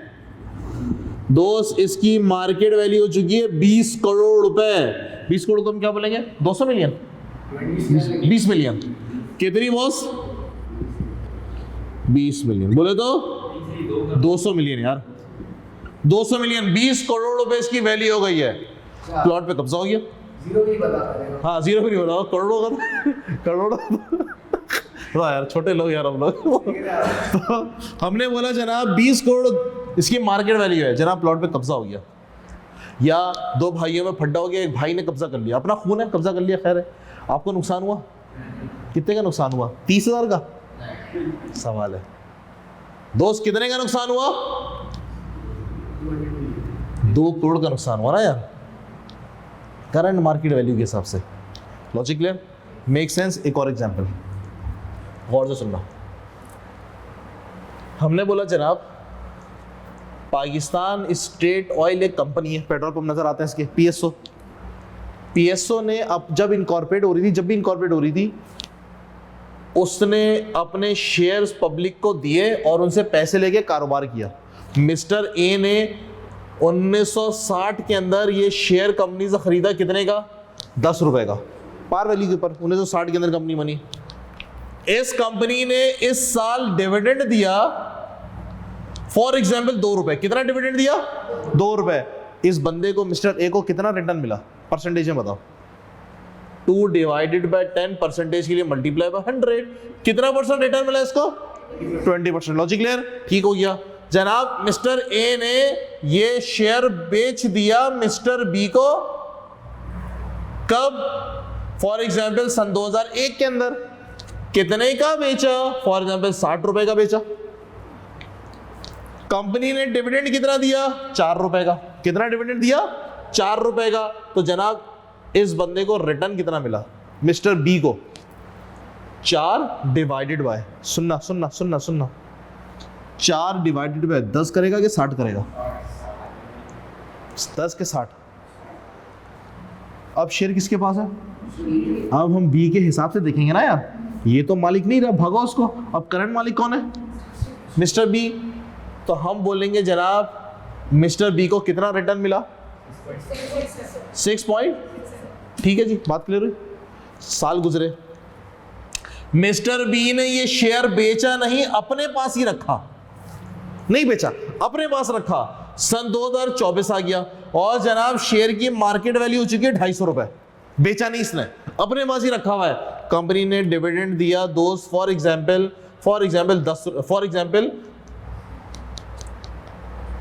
दोस्त? इसकी मार्केट वैल्यू हो चुकी है 20 करोड़ रुपए। 20 करोड़ को हम क्या बोलेंगे? 200 मिलियन? 20 मिलियन। कितनी बॉस? 20 मिलियन बोले तो 200 मिलियन यार। 200 मिलियन, 20 करोड़ रुपए इसकी वैल्यू हो गई है, प्लॉट पे कब्जा हो गया। जीरो भी बता रहे हो। हाँ जीरो भी नहीं हो रहा, करोड़ों का करोड़ों वाह यार छोटे लोग यार हम लोग। तो हमने बोला जनाब 20 करोड़ इसकी मार्केट वैल्यू है, जनाब प्लॉट पे कब्जा हो गया, या दो भाइयों में फड्डा हो गया, एक भाई ने कब्जा कर लिया, अपना खून है कब्जा कर लिया, खैर है, आपको नुकसान हुआ, कितने का नुकसान हुआ? 30,000 का सवाल है दोस्त, कितने का नुकसान हुआ? 2 करोड़ का नुकसान हुआ ना यार, करंट मार्केट वैल्यू के हिसाब से। Logic clear? Make sense? एक और एग्जांपल गौर से सुनना। हमने बोला जनाब पाकिस्तान स्टेट ऑयल एक कंपनी है, पेट्रोल पंप नजर आते हैं इसके, पीएसओ ने अब जब इनकॉर्पोरेट हो रही थी उसने अपने शेयर्स पब्लिक को दिए और उनसे पैसे लेके कारोबार किया। मिस्टर ए ने 1960 के अंदर ये शेयर कंपनी से खरीदा, कितने का? 10 रुपए का, पार वैल्यू के ऊपर 1960 के अंदर कंपनी बनी। इस कंपनी ने इस साल डिविडेंड दिया फॉर एग्जाम्पल 2 रुपए, कितना डिविडेंड दिया? 2 रुपए। इस बंदे को मिस्टर ए को कितना रिटर्न मिला? परसेंटेज में बताओ। 2 डिवाइडेड बाय 10 परसेंटेज के लिए मल्टीप्लाई बाय 100, कितना परसेंट रिटर्न मिला इसको? 20%। Logic clear? ठीक हो गया जनाब। मिस्टर ए ने ये शेयर बेच दिया मिस्टर बी को, कब? फॉर एग्जाम्पल सन 2001 के अंदर। कितने का बेचा? फॉर एग्जाम्पल 60 रुपए का बेचा। कंपनी ने डिविडेंड कितना दिया? 4 रुपए का। कितना डिविडेंड दिया? 4 रुपए का। तो जनाब इस बंदे को रिटर्न कितना मिला? मिस्टर बी को 4 डिवाइडेड बाय, सुनना 4 डिवाइडेड बाय 10 करेगा कि 60 करेगा? 10 के 60। अब शेयर किसके पास है? अब हम बी के हिसाब से देखेंगे ना यार, ये तो मालिक नहीं रहा, भगा उसको। अब करंट मालिक कौन है? Mister B. तो हम बोलेंगे जनाब मिस्टर बी को कितना रिटर्न मिला? 6 पॉइंट। ठीक है जी, बात क्लियर हुई? साल गुजरे, मिस्टर बी ने ये शेयर बेचा नहीं, अपने पास ही रखा, नहीं बेचा, अपने पास रखा। सन 2024 आ गया और जनाब शेयर की मार्केट वैल्यू हो चुकी है 250 रुपए, बेचा नहीं इसने, अपने पास ही रखा हुआ है। कंपनी ने डिविडेंड दिया दोस्त, फॉर एग्जाम्पल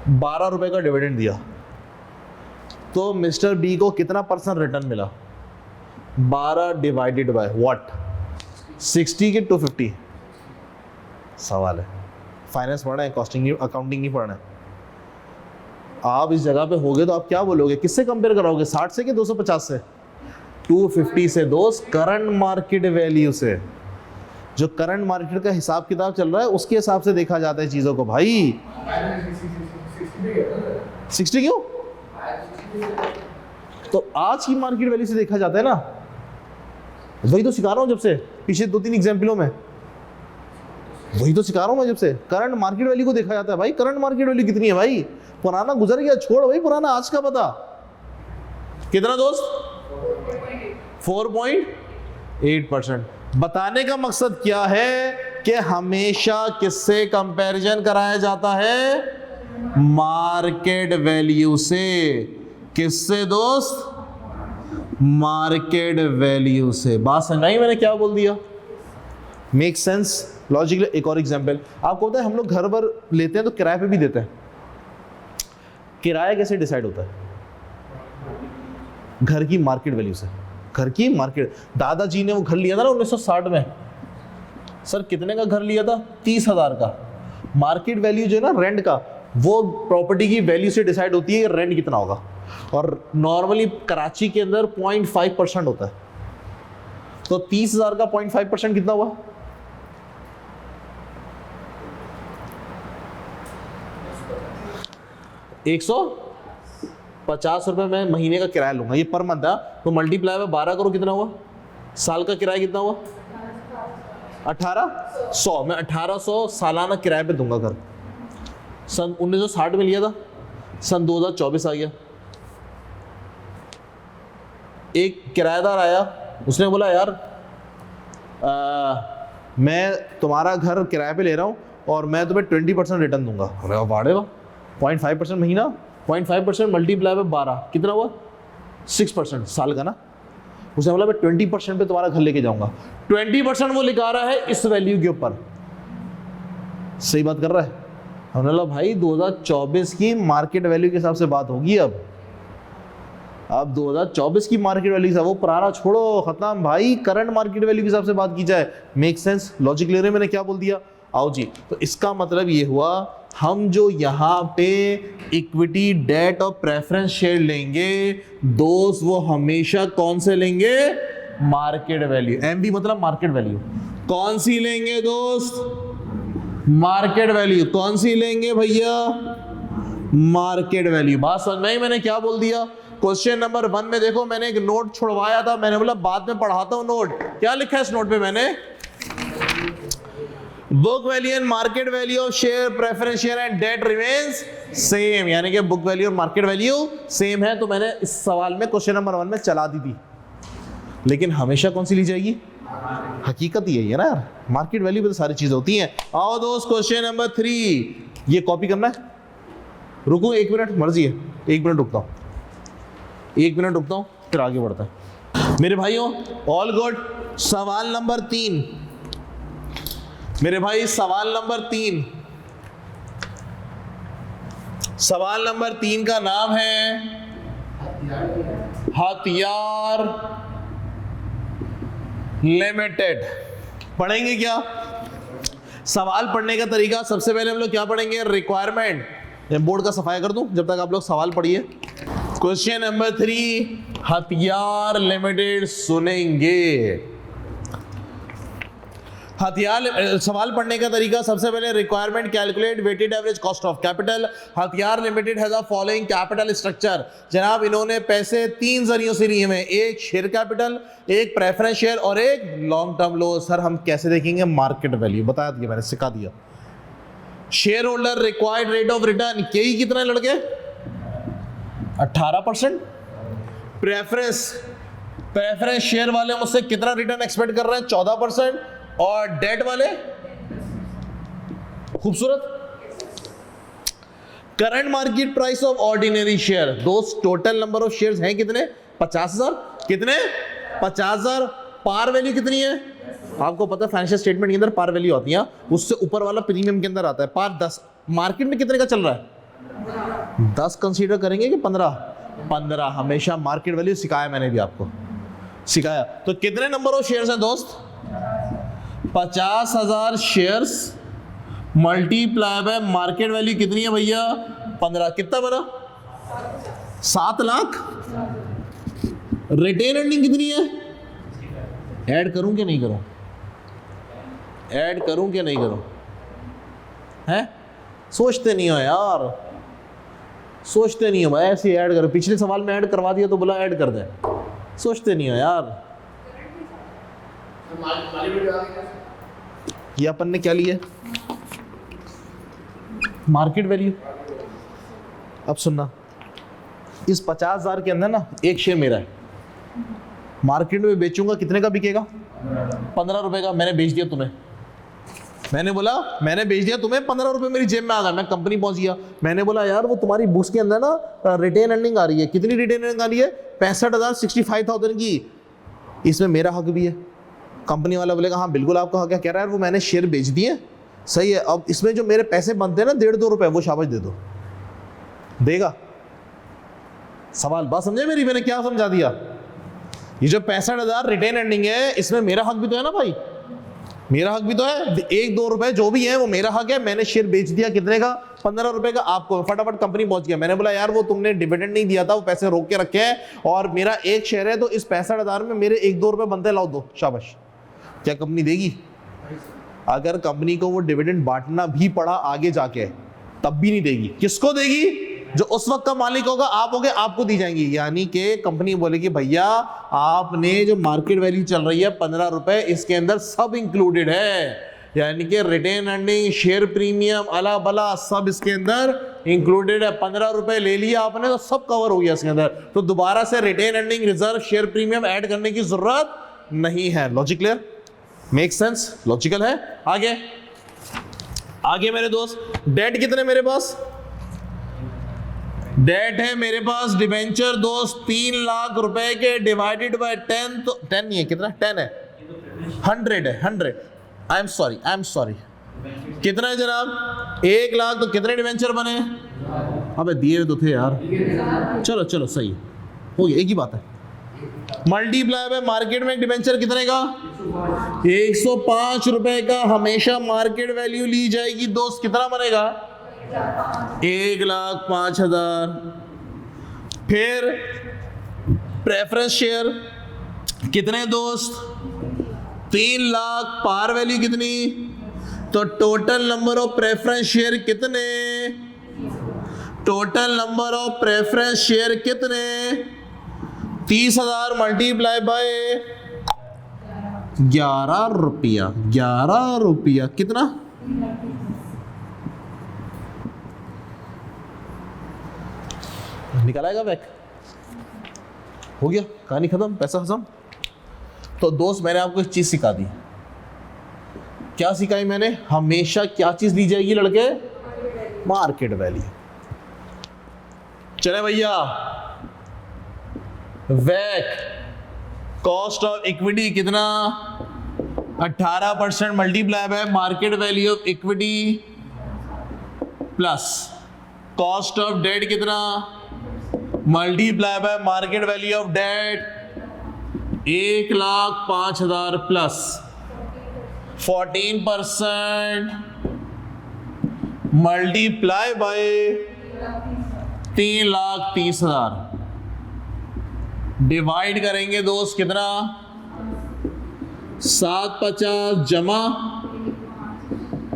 12 रुपए का डिविडेंड दिया, तो मिस्टर बी को कितना परसेंट रिटर्न मिला? 12 डिवाइडेड बाय व्हाट? 60 के 250। सवाल है, फाइनेंस पढ़ना है, कॉस्टिंग नहीं, अकाउंटिंग नहीं पढ़ना है। आप इस जगह पे होगे तो आप क्या बोलोगे? किससे कंपेयर कराओगे? 60 से कि 250 से? 250 से दोस्त, करंट मार्केट वैल्यू से। जो करंट मार्केट का हिसाब किताब चल रहा है उसके हिसाब से देखा जाता है चीजों को भाई। 60 क्यों? तो आज की मार्केट वैल्यू से देखा जाता है ना, वही तो सिखा रहा हूं जब से, पिछले 2-3 एग्जाम्पलों में वही तो सिखा रहा हूं मैं जब से। करंट मार्केट वैल्यू को देखा जाता है भाई। करंट मार्केट वैल्यू कितनी है भाई? पुराना गुजर गया, छोड़ भाई पुराना, आज का बता। कितना दोस्त? 4.8%। बताने का मकसद क्या है कि हमेशा किससे कंपैरिजन कराया जाता है? मार्केट वैल्यू से। किससे दोस्त? मार्केट वैल्यू से। बात समझाई मैंने क्या बोल दिया? Make sense? लॉजिकली। एक और एग्जांपल आपको पता है, हम लोग घर पर लेते हैं तो किराए पे भी देते हैं। किराया कैसे डिसाइड होता है? घर की मार्केट वैल्यू से। घर की मार्केट, दादाजी ने वो घर लिया था ना 1960 में, सर कितने का घर लिया था? 30,000 का। मार्केट वैल्यू जो है ना रेंट का, वो प्रॉपर्टी की वैल्यू से डिसाइड होती है रेंट कितना होगा। और नॉर्मली कराची के अंदर 0.5% होता है, तो 30,000 का 0.5% कितना हुआ? 150 रुपए में महीने का किराया लूंगा, ये पर मंथ है, तो मल्टीप्लाई में 12 करो, कितना हुआ? साल का किराया कितना हुआ? 1800। मैं 1800 सालाना किराए पे दूंगा घर। सन 1960 में लिया था, सन 2024 आ गया। एक किराएदार आया, उसने बोला यार मैं तुम्हारा घर किराए पे ले रहा हूँ और मैं तुम्हें 20% रिटर्न दूंगा। अरे वाह वाह, 0.5% महीना, 0.5% मल्टीप्लाई बाय 12 कितना हुआ? 6% साल का ना। उसने बोला मैं 20% पे तुम्हारा घर लेके जाऊंगा। 20% वो लिखा रहा है इस वैल्यू के ऊपर। सही बात कर रहा है। हमने बोला भाई 2024 की मार्केट वैल्यू के हिसाब से बात होगी। अब 2024 की मार्केट वैल्यू के हिसाब, वो पुराना छोड़ो, खत्म भाई, करंट मार्केट वैल्यू के हिसाब से बात की जाए। Make sense? लॉजिक ले रहे हैं? मैंने क्या बोल दिया? आओ जी। तो इसका मतलब ये हुआ, हम जो यहाँ पे इक्विटी, डेट और प्रेफरेंस शेयर लेंगे दोस्त, वो हमेशा कौन से लेंगे? Market value. एमवी मतलब मार्केट वैल्यू। कौन सी लेंगे दोस्त? Market value. कौन सी लेंगे भैया? Market value. बात समझ में आई मैंने क्या बोल दिया? क्वेश्चन नंबर 1 में देखो मैंने एक नोट छुड़वाया था, मैंने बोला बाद में पढ़ाता हूं नोट। क्या लिखा है इस नोट पे मैंने? Book value and market value of share, preference share and debt remains same, यानी कि बुक वैल्यू और मार्केट वैल्यू सेम है। तो मैंने इस सवाल में क्वेश्चन नंबर 1 में चला दी थी। लेकिन हमेशा कौन सी ली जाएगी? हकीकत ही है ना यार, मार्केट वैल्यू पे तो सारी चीजें होती हैं। आओ दोस्त क्वेश्चन नंबर 3, ये कॉपी करना है। रुको 1 मिनट, मर्जी है, 1 मिनट रुकता हूं, 1 मिनट रुकता हूं, फिर आगे बढ़ता है। मेरे भाइयों ऑल गुड। सवाल नंबर 3 मेरे भाई, सवाल नंबर 3, सवाल नंबर 3 का नाम है हथियार लिमिटेड। पढ़ेंगे क्या? सवाल पढ़ने का तरीका, सबसे पहले हम लोग क्या पढ़ेंगे? रिक्वायरमेंट। बोर्ड का सफाया कर दूं जब तक आप लोग सवाल पढ़िए। क्वेश्चन नंबर 3, हथियार लिमिटेड सुनेंगे। हथियार सवाल पढ़ने का तरीका, सबसे पहले requirement, calculate weighted average cost of capital. Hathiyar limited has a following capital structure. जनाब इन्होंने पैसे 3 जरियों से लिए हैं, एक शेयर कैपिटल, एक प्रेफरेंस शेयर और एक लॉन्ग टर्म लोन। सर हम कैसे देखेंगे? मार्केट वैल्यू बता दिया मैंने, सिखा दिया। Share holder required rate of return, के कितना है लड़के? 18%। प्रेफरेंस शेयर वाले मुझसे कितना रिटर्न एक्सपेक्ट कर रहे हैं? 14%। और डेट वाले? खूबसूरत। Current market price of ordinary share, दोस्त टोटल नंबर ऑफ शेयर्स हैं कितने? 50,000। कितने? 50,000। पार वैल्यू कितनी है? आपको पता है फाइनेंशियल स्टेटमेंट के अंदर पार वैल्यू आती है, उससे ऊपर वाला प्रीमियम के अंदर आता है। पार 10। मार्केट में कितने का चल रहा है? 10 कंसीडर करेंगे कि 15? 15। हमेशा मार्केट वैल्यू सिखाया मैंने भी आपको, सिखाया। तो कितने नंबर ऑफ शेयर्स हैं दोस्त? 50,000 shares multiply by market value कितनी है भैया? 15। कितना बना? 7 लाख। रिटेन अर्निंग कितनी है? ऐड करूं कि नहीं करूं? ऐड करूं कि नहीं करूं? हैं? सोचते नहीं हो यार, सोचते नहीं हो भाई। ऐसे ऐड करो, पिछले सवाल में ऐड करवा दिया तो बोला ऐड कर दे। सोचते नहीं हो यार। ये अपन ने क्या लिया? Market value. अब सुनना, इस 50,000 के अंदर ना एक शेयर मेरा है, मार्केट में बेचूंगा कितने का बिकेगा? 15 रुपए का। मैंने बेच दिया तुम्हें, मैंने बोला मैंने बेच दिया तुम्हें, 15 रुपए मेरी जेब में आ गया, मैं कंपनी पहुंच गया। मैंने बोला यार वो तुम्हारी बुक्स के अंदर ना रिटेन अर्निंग आ रही है। कितनी रिटेन अर्निंग आ रही है? 65,000, 65,000 की। इसमें मेरा हक भी है। कंपनी वाला बोलेगा हाँ बिल्कुल आपका हक है। कह रहा है वो मैंने शेयर बेच दिए, सही है। अब इसमें जो मेरे पैसे बनते हैं ना 1.5-2 रुपए, वो शाबाश दे दो। देगा? सवाल बात समझे मेरी? मैंने क्या समझा दिया? ये जो 65,000 रिटेन अर्निंग है, इसमें मेरा हक भी तो है ना भाई, मेरा हक भी तो है। 1-2 रुपए जो भी है वो मेरा हक है। मैंने शेयर बेच दिया कितने का? 15 रुपए का। आपको फटाफट कंपनी पहुंच गया। मैंने बोला यार वो तुमने डिविडेंड नहीं दिया था, वो पैसे रोक के रखे हैं और मेरा एक शेयर है, तो इस 65,000 में मेरे 1-2 रुपए बनते, लाओ दो। शाबाश। क्या कंपनी देगी? अगर कंपनी को वो डिविडेंड बांटना भी पड़ा आगे जाके, तब भी नहीं देगी। किसको देगी? जो उस वक्त का मालिक होगा, आप होगे, आपको दी जाएंगी। यानी कि कंपनी बोलेगी भैया आपने जो मार्केट वैल्यू चल रही है 15 रुपए, इसके अंदर सब इंक्लूडेड है। यानी कि रिटेन अर्निंग, शेयर प्रीमियम, अला बला सब इसके अंदर इंक्लूडेड है। 15 रुपए ले लिया आपने तो सब कवर हो गया इसके अंदर। तो दोबारा से retained earning, reserve, share premium add करने की जरूरत नहीं है। Logic clear? Make sense? Logical है? आगे आगे मेरे दोस्त, डेट कितने मेरे पास? डेट है मेरे पास डिबेंचर दोस्त 3 लाख रुपए के डिवाइडेड बाय 10, तो 10 नहीं है, कितना 10 है, 100 है, 100। आई एम सॉरी कितना है जनाब, 1 लाख, तो कितने डिबेंचर बने, अबे दिए तो थे यार, चलो सही हो गया, एक ही बात है। मल्टीप्लाई बाय मार्केट में डिबेंचर कितने का, 105 रुपए का हमेशा मार्केट वैल्यू ली जाएगी दोस्त, कितना बनेगा, 1,05,000। फिर प्रेफरेंस शेयर कितने दोस्त, 3 लाख, पार वैल्यू कितनी, तो total number of preference share कितने, total number of preference share कितने, 30,000 मल्टीप्लाई बाय 11 रुपया, 11 रुपया कितना, निकालेगा बैक, हो गया, कहानी खत्म, पैसा खत्म। तो दोस्त मैंने आपको एक चीज सिखा दी, क्या सिखाई मैंने, हमेशा क्या चीज ली जाएगी लड़के, मार्केट वैल्यू। चले भैया, वैक कॉस्ट ऑफ इक्विटी कितना, 18% multiply by market value of equity plus cost of debt कितना, multiply by market value of debt 1,05,000 plus 14% multiply by 3,30,000 divide करेंगे दोस्त कितना, 750 जमा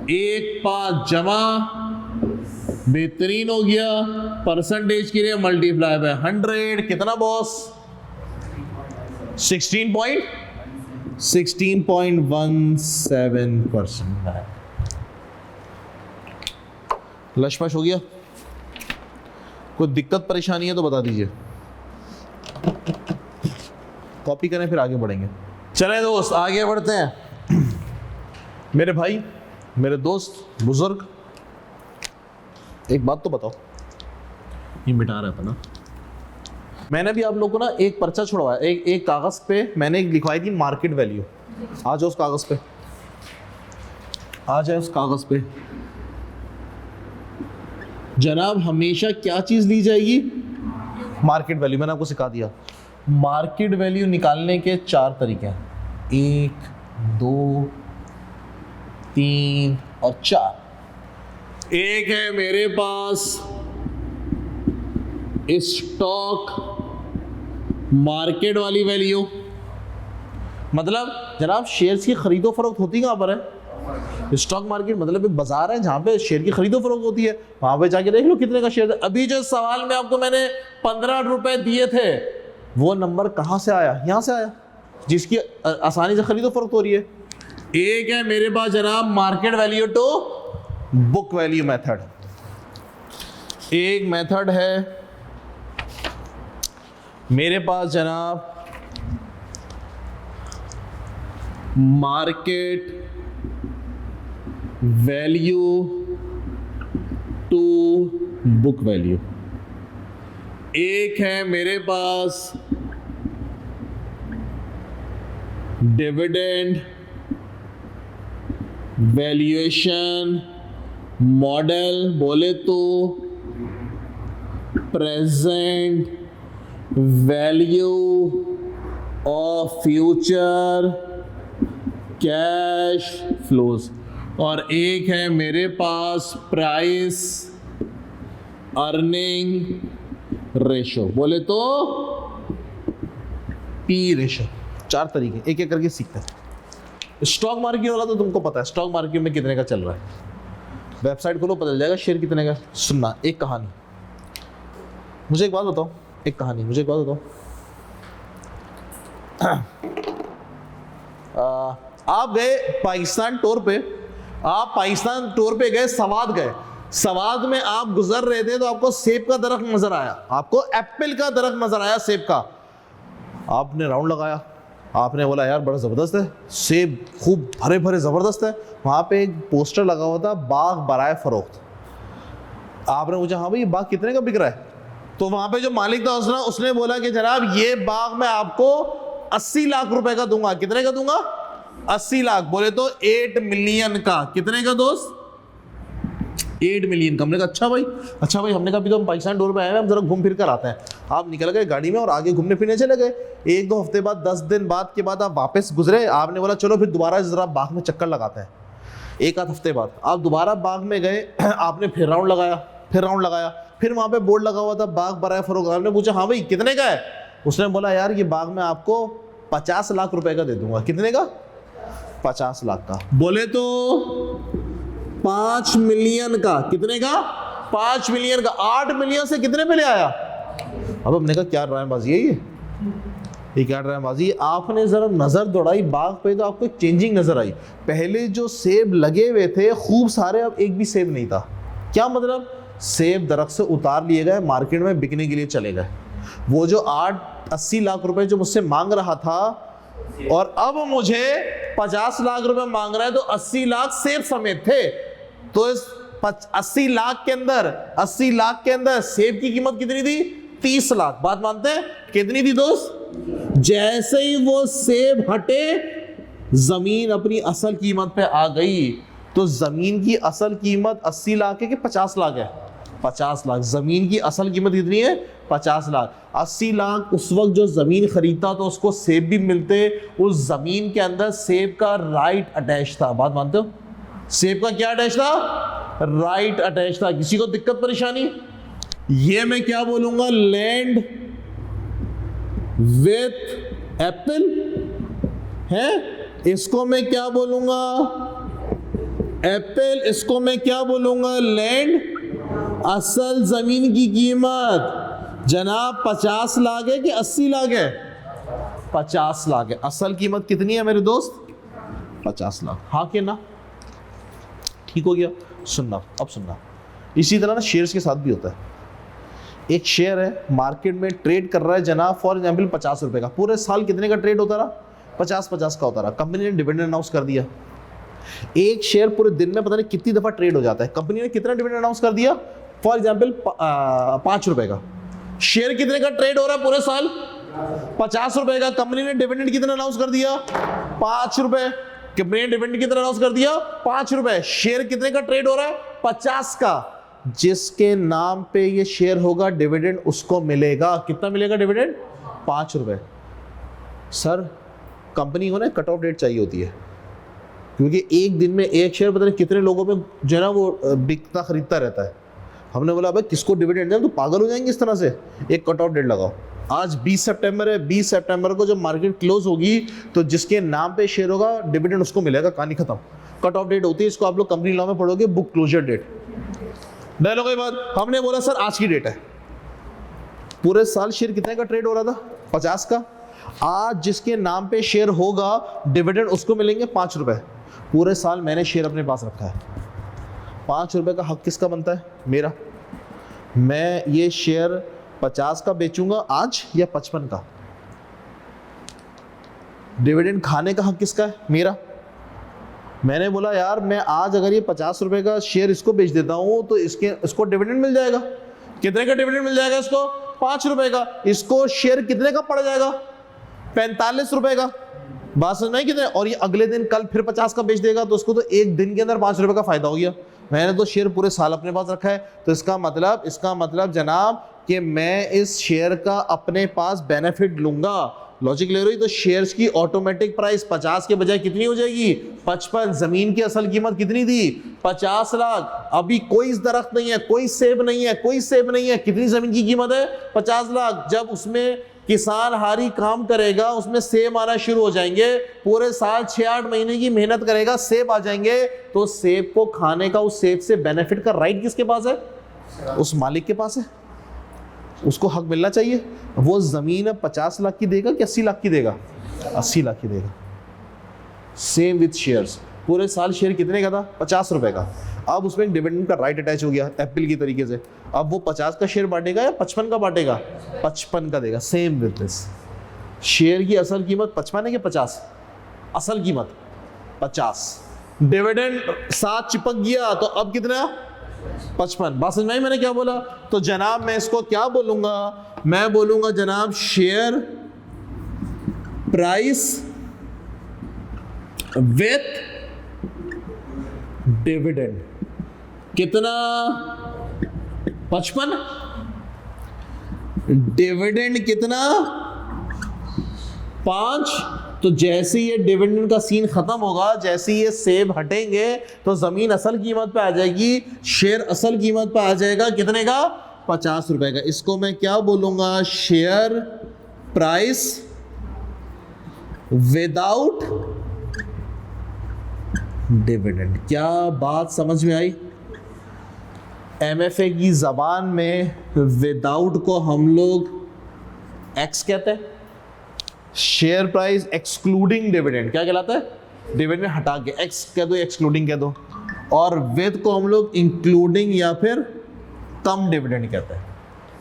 15 जमा, बेहतरीन हो गया, परसेंटेज के लिए मल्टीप्लाई बाय 100 कितना बॉस, 16.17%। लशमश हो गया, कोई दिक्कत परेशानी है तो बता दीजिए, कॉपी करें फिर आगे बढ़ेंगे। चलें दोस्त आगे बढ़ते हैं। मेरे भाई, मेरे दोस्त, बुजुर्ग, एक बात तो बताओ, ये मिटा रहा था ना, मैंने भी आप लोगों को ना एक पर्चा छुड़वाया, एक कागज पे मैंने लिखवाई थी मार्केट वैल्यू, आ जाओ उस कागज पे, आ जाए उस कागज पे। जनाब हमेशा क्या चीज ली जाएगी, मार्केट वैल्यू। मैंने आपको सिखा दिया, मार्केट वैल्यू निकालने के 4 तरीके हैं, 1, 2, 3 और 4। एक है मेरे पास स्टॉक मार्केट वाली वैल्यू, मतलब जनाब शेयर्स की खरीदो फरोख्त होती कहाँ पर है, स्टॉक मार्केट मतलब एक बाजार है जहाँ पे शेयर की खरीदो फरोख्त होती है, वहां पे जाके देख लो कितने का शेयर है। अभी जो सवाल में आपको मैंने 15 रुपए दिए थे, वो नंबर कहाँ से आया, यहाँ से आया, जिसकी आसानी से खरीदो फरोख्त हो रही है। एक है मेरे पास जनाब market value to book value method, एक मेथड है मेरे पास जनाब market value to book value, एक है मेरे पास डिविडेंड वैल्यूएशन मॉडल, बोले तो present value of future cash flows, और एक है मेरे पास प्राइस अर्निंग रेशो, बोले तो पी रेशो। 4 तरीके, एक एक करके सीखते हैं। स्टॉक मार्केट वाला तो तुमको पता है, स्टॉक मार्केट में कितने का चल रहा है, वेबसाइट खोलो पता चल जाएगा शेयर कितने का। सुनना एक कहानी, मुझे एक बात बताओ, एक कहानी मुझे एक बात बताओ, आप गए पाकिस्तान टूर पे, आप पाकिस्तान टूर पे गए, सवाद गए, सवाद में आप गुजर रहे थे तो आपको सेब का दरख्त नजर आया, आपको एप्पल का दरख्त नजर आया, सेब का। आपने राउंड लगाया, आपने बोला यार बड़ा ज़बरदस्त है, सेब खूब भरे भरे ज़बरदस्त है। वहाँ पे एक पोस्टर लगा हुआ था, बाग बराए फ़रोख्त। आपने पूछा हाँ भाई ये बाग कितने का बिक रहा है, तो वहां पे जो मालिक था उसने बोला कि जनाब ये बाग मैं आपको 80 लाख रुपए का दूंगा। कितने का दूंगा? 80 लाख। बोले तो 8 मिलियन का। कितने का दोस्त? 8 मिलियन का। हमने कहा अच्छा भाई हमने कहा अभी तो हम पाकिस्तान टूर पे आए हैं, हम जरा घूम फिर कर आते हैं। आप निकल गए गाड़ी में और आगे घूमने फिरने चले गए। 1-2 हफ्ते बाद, 10 दिन बाद के बाद आप वापस गुजरे। आपने बोला चलो फिर दोबारा जरा बाग में चक्कर लगाते हैं। 1-8 हफ्ते बाद आप दोबारा बाग में गए, आपने फिर राउंड लगाया, फिर वहां पे बोर्ड लगा हुआ था बाग बराए फरोख्त। आपने पूछा हाँ भाई कितने का है? उसने बोला यार ये बाग में आपको 50 लाख रुपए का दे दूंगा। कितने का? 50 लाख का। बोले तो 5 मिलियन का। कितने का? 5 मिलियन का। 8 मिलियन से कितने पे ले आया? अब हमने कहा क्या ड्रामेबाजी है ये क्या ड्रामेबाजी? आपने जरा नजर दौड़ाई बाग पे तो आपको एक चेंजिंग नजर आई। पहले जो सेब लगे हुए थे खूब सारे, अब एक भी सेब नहीं था। क्या मतलब? सेब दरख्त से उतार लिए गए, मार्केट में बिकने के लिए चले गए। वो जो 80 लाख रुपए जो मुझसे मांग रहा था और अब मुझे 50 लाख रुपए मांग रहा है, तो 80 लाख सेब समेत थे। तो इस 80 लाख के अंदर सेब की कीमत कितनी थी? 30 लाख। बात मानते हैं? कितनी थी दोस्त? जैसे ही वो सेब हटे, जमीन अपनी असल कीमत पे आ गई। तो जमीन की असल कीमत 80 लाख है कि 50 लाख है? 50 लाख। जमीन की असल कीमत कितनी है? 50 लाख। 80 लाख उस वक्त जो जमीन खरीदता तो उसको सेब भी मिलते। उस जमीन के अंदर सेब का राइट अटैच था। बात मानते हो? सेब का क्या अटैच था? राइट अटैच था। किसी को दिक्कत परेशानी? ये मैं क्या बोलूंगा? लैंड विथ एप्पल है। इसको मैं क्या बोलूंगा? एप्पल। इसको मैं क्या बोलूंगा? लैंड। असल जमीन की कीमत जनाब 50 लाख है कि 80 लाख है? 50 लाख है। असल कीमत कितनी है मेरे दोस्त? 50 लाख। हाँ कि ना? ठीक हो गया? सुनना, अब सुनना। इसी तरह ना शेयर्स के साथ भी होता है। एक शेयर है मार्केट में ट्रेड कर रहा है जनाब, फॉर एग्जाम्पल 50 रुपए का। पूरे साल कितने का ट्रेड होता रहा? 50-50 का होता रहा। कंपनी ने डिविडेंड अनाउंस कर दिया। एक शेयर पूरे दिन में पता नहीं कितनी दफा ट्रेड हो जाता है। कंपनी ने कितना डिविडेंड अनाउंस कर दिया? फॉर एग्जाम्पल 5 रुपए का शेयर कितने का ट्रेड हो रहा है पूरे साल? 50 रुपए का। कंपनी ने डिविडेंड कितना अनाउंस कर दिया? 5 रुपए। कंपनी ने डिविडेंड कितना अनाउंस कर दिया? 5 रुपए। शेयर कितने का ट्रेड हो रहा है? 50 का। जिसके नाम पे ये शेयर होगा डिविडेंड उसको मिलेगा। कितना मिलेगा डिविडेंड? 5 रुपए। सर कंपनी को ना कट ऑफ डेट चाहिए होती है, क्योंकि एक दिन में एक शेयर पता नहीं कितने लोगों में जो है ना वो बिकता खरीदता रहता है। हमने बोला भाई किसको डिविडेंड दें, तो पागल हो जाएंगे इस तरह से। एक कट ऑफ डेट लगाओ। आज 20 सितंबर है। 20 सितंबर को जब मार्केट क्लोज होगी तो जिसके नाम पे शेयर होगा डिविडेंड उसको मिलेगा। कहानी खत्म। कट ऑफ डेट होती है, इसको आप लोग कंपनी लॉ में पढ़ोगे, बुक क्लोजर डेट। डर के बाद हमने बोला सर आज की डेट है। पूरे साल शेयर कितने का ट्रेड हो रहा था? 50 का। आज जिसके नाम पे शेयर होगा डिविडेंड उसको मिलेंगे 5 रुपए। पूरे साल मैंने शेयर अपने पास रखा है। 5 रुपए का हक किसका बनता है? मेरा। मैं ये शेयर 50 का बेचूंगा आज या 55 का? डिविडेंड खाने का हक किसका है? मेरा। मैंने बोला यार मैं आज अगर ये 50 रुपए का शेयर इसको बेच देता हूं तो इसको डिविडेंड मिल जाएगा। कितने का डिविडेंड मिल जाएगा इसको? 5 रुपए का। इसको शेयर कितने का पड़ जाएगा? 45 रुपए का। बात समझ में आई कितने? और ये अगले दिन कल फिर 50 का बेच देगा तो उसको तो एक दिन के अंदर 5 रुपए का फायदा हो गया। मैंने तो शेयर पूरे साल अपने पास रखा है। तो इसका मतलब जनाब कि मैं इस शेयर का अपने पास बेनिफिट लूंगा। लॉजिक ले रही? तो शेयर्स की ऑटोमेटिक प्राइस 50 के बजाय कितनी हो जाएगी? 55। जमीन की असल कीमत कितनी थी? 50 लाख। अभी कोई दरख्त नहीं है, कोई सेब नहीं है। कितनी जमीन की कीमत है? 50 लाख। जब उसमें किसान हारी काम करेगा, उसमें सेब आना शुरू हो जाएंगे। पूरे साल 6-8 महीने की मेहनत करेगा, सेब आ जाएंगे। तो सेब को खाने का, उस सेब से बेनिफिट का राइट किसके पास है? उस मालिक के पास है। उसको हक मिलना चाहिए। वो जमीन 50 लाख की देगा कि 80 लाख की देगा? 80 लाख की देगा। Same with shares. पूरे साल शेयर कितने का था? 50 रुपए का। अब उसमें एक डिविडेंड का राइट अटैच हो गया एप्पल की तरीके से। अब वो 50 का शेयर बांटेगा या 55 का बांटेगा? 55 का देगा। Same with this. शेयर की असल कीमत 55 है कि 50? असल कीमत 50। डिविडेंड साथ चिपक गया तो अब कितना? 55। बात समझ में आई मैंने क्या बोला? तो जनाब मैं इसको क्या बोलूंगा? मैं बोलूंगा जनाब शेयर प्राइस विथ डिविडेंड। कितना? 55। डिविडेंड कितना? 5। तो जैसे ये डिविडेंड का सीन खत्म होगा, जैसे ये सेब हटेंगे तो जमीन असल कीमत पे आ जाएगी, शेयर असल कीमत पे आ जाएगा। कितने का? 50 रुपए का। इसको मैं क्या बोलूंगा? Share price without dividend. क्या बात समझ में आई? एमएफए की जबान में विदाउट को हम लोग एक्स कहते हैं, शेयर प्राइस एक्सक्लूडिंग डिविडेंड क्या कहलाता है? डिविडेंड हटा के एक्स कह दो, एक्सक्लूडिंग कह दो। और विद को हम लोग इंक्लूडिंग या फिर कम डिविडेंड कहते हैं।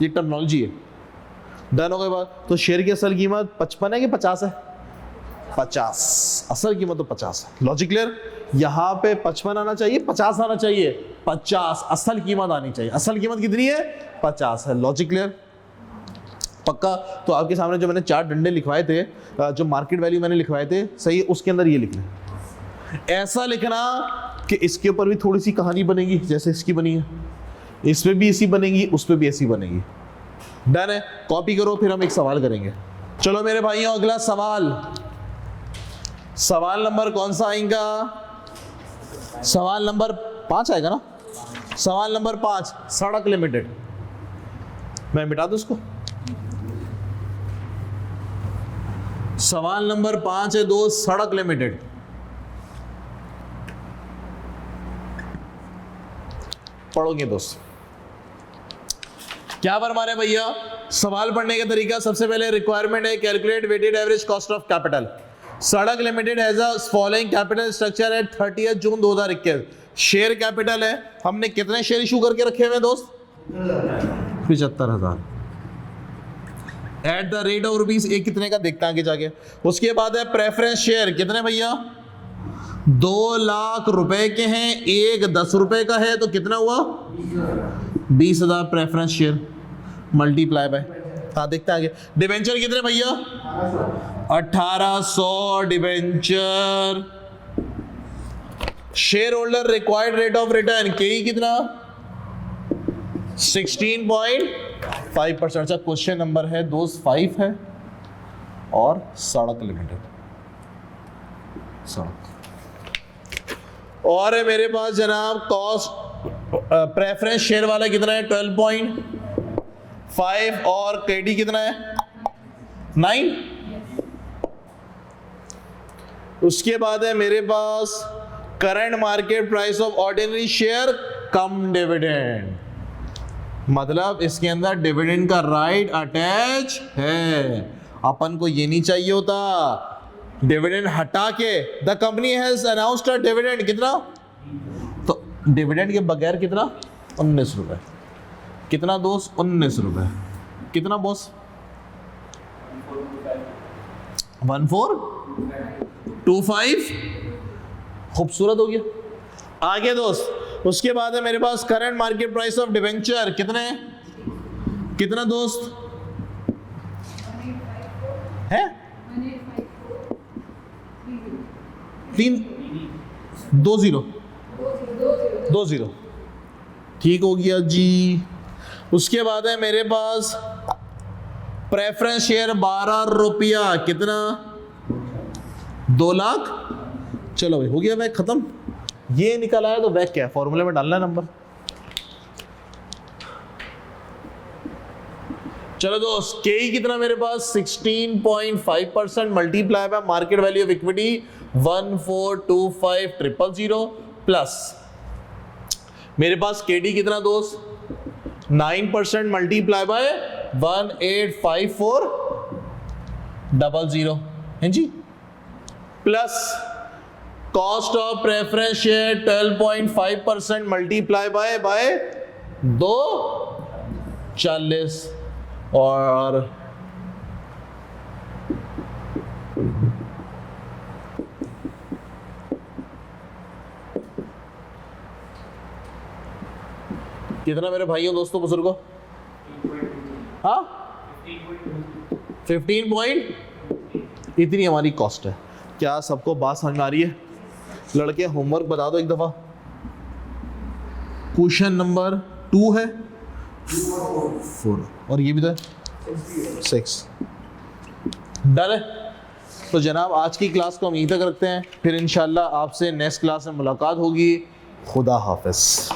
ये टर्मिनोलॉजी है। डन हो गई बात? तो शेयर की असल कीमत 55 है कि 50 है? 50। असल कीमत तो 50 है। Logic clear? यहां पे 55 आना चाहिए, 50 आना चाहिए। 50 असल कीमत आनी चाहिए। असल कीमत कितनी है? 50 है। Logic clear? पक्का? तो आपके सामने जो मैंने 4 डंडे लिखवाए थे, जो मार्केट वैल्यू मैंने लिखवाए थे, सही है, उसके अंदर ये लिखना। ऐसा लिखना कि इसके ऊपर भी थोड़ी सी कहानी बनेगी, जैसे इसकी बनी है, इस पे भी ऐसी बनेगी, उस पे भी ऐसी बनेगी। डन है? कॉपी करो, फिर हम एक सवाल करेंगे। चलो मेरे भाइयों, अगला सवाल। सवाल नंबर कौन सा आएगा? सवाल नंबर 5 आएगा ना? सवाल नंबर 5, सड़क लिमिटेड। मैं मिटा दूं उसको? सवाल नंबर 5 है दोस्त, सड़क लिमिटेड। पढ़ोगे दोस्त? क्या फरमा रहे भैया? सवाल पढ़ने का तरीका, सबसे पहले रिक्वायरमेंट है calculate weighted average cost of capital. Sadak limited has a following capital structure at 30 June 2021। Share capital है, हमने कितने शेयर इशू करके रखे हुए दोस्त? 75,000 at the rate of rupees. एक कितने का देखते हैं आगे जाके। उसके बाद है प्रेफरेंस शेयर, कितने भैया? 2 लाख रुपए के हैं, एक 10 रुपए का है, तो कितना हुआ? 20,000 प्रेफरेंस शेयर मल्टीप्लाई बाय। हाँ देखते हैं आगे। डिबेंचर कितने भैया? 1800 debenture. Share holder required rate of return के कितना? 16.5%। अच्छा क्वेश्चन नंबर है दोस्त 5 है, और सड़क लिमिटेड, सड़क। और है मेरे पास जनाब कॉस्ट प्रेफरेंस शेयर वाला कितना है? 12.5, और केडी कितना है? 9। उसके बाद है मेरे पास current market price of ordinary share cum dividend. मतलब इसके अंदर डिविडेंड का राइट अटैच है। अपन को ये नहीं चाहिए होता। डिविडेंड हटा के the company has announced a dividend कितना? तो डिविडेंड के बगैर कितना? 19 रुपए। कितना दोस्त? 19 रुपए। कितना बॉस? 1425। खूबसूरत हो गया। आगे दोस्त, उसके बाद है मेरे पास current market price of debenture कितने? कितना दोस्त है? 320 ठीक हो गया जी। उसके बाद है मेरे पास प्रेफरेंस शेयर 12 रुपया, कितना? 2 लाख। चलो भाई हो गया, वह खत्म। ये निकल आया तो वह क्या? फॉर्मूले में डालना है नंबर। चलो दोस्त, के कितना मेरे पास? 16.5% multiply by market value of equity 1425000 plus मेरे पास केडी कितना दोस्त? 9% मल्टीप्लाई बाय 1854000 है जी, plus cost of preference share 12.5% multiply by 240 और कितना मेरे भाइयों दोस्तों बुजुर्गों? हाँ 15 पॉइंट, इतनी हमारी कॉस्ट है। क्या सबको बात समझ में आ रही है? लड़के होमवर्क बता दो एक दफा। क्वेश्चन नंबर 2 है 4 और ये भी तो है 6। डन है। तो जनाब आज की क्लास को हम यहीं तक रखते हैं, फिर इंशाल्लाह आपसे नेक्स्ट क्लास में मुलाकात होगी। खुदा हाफिज।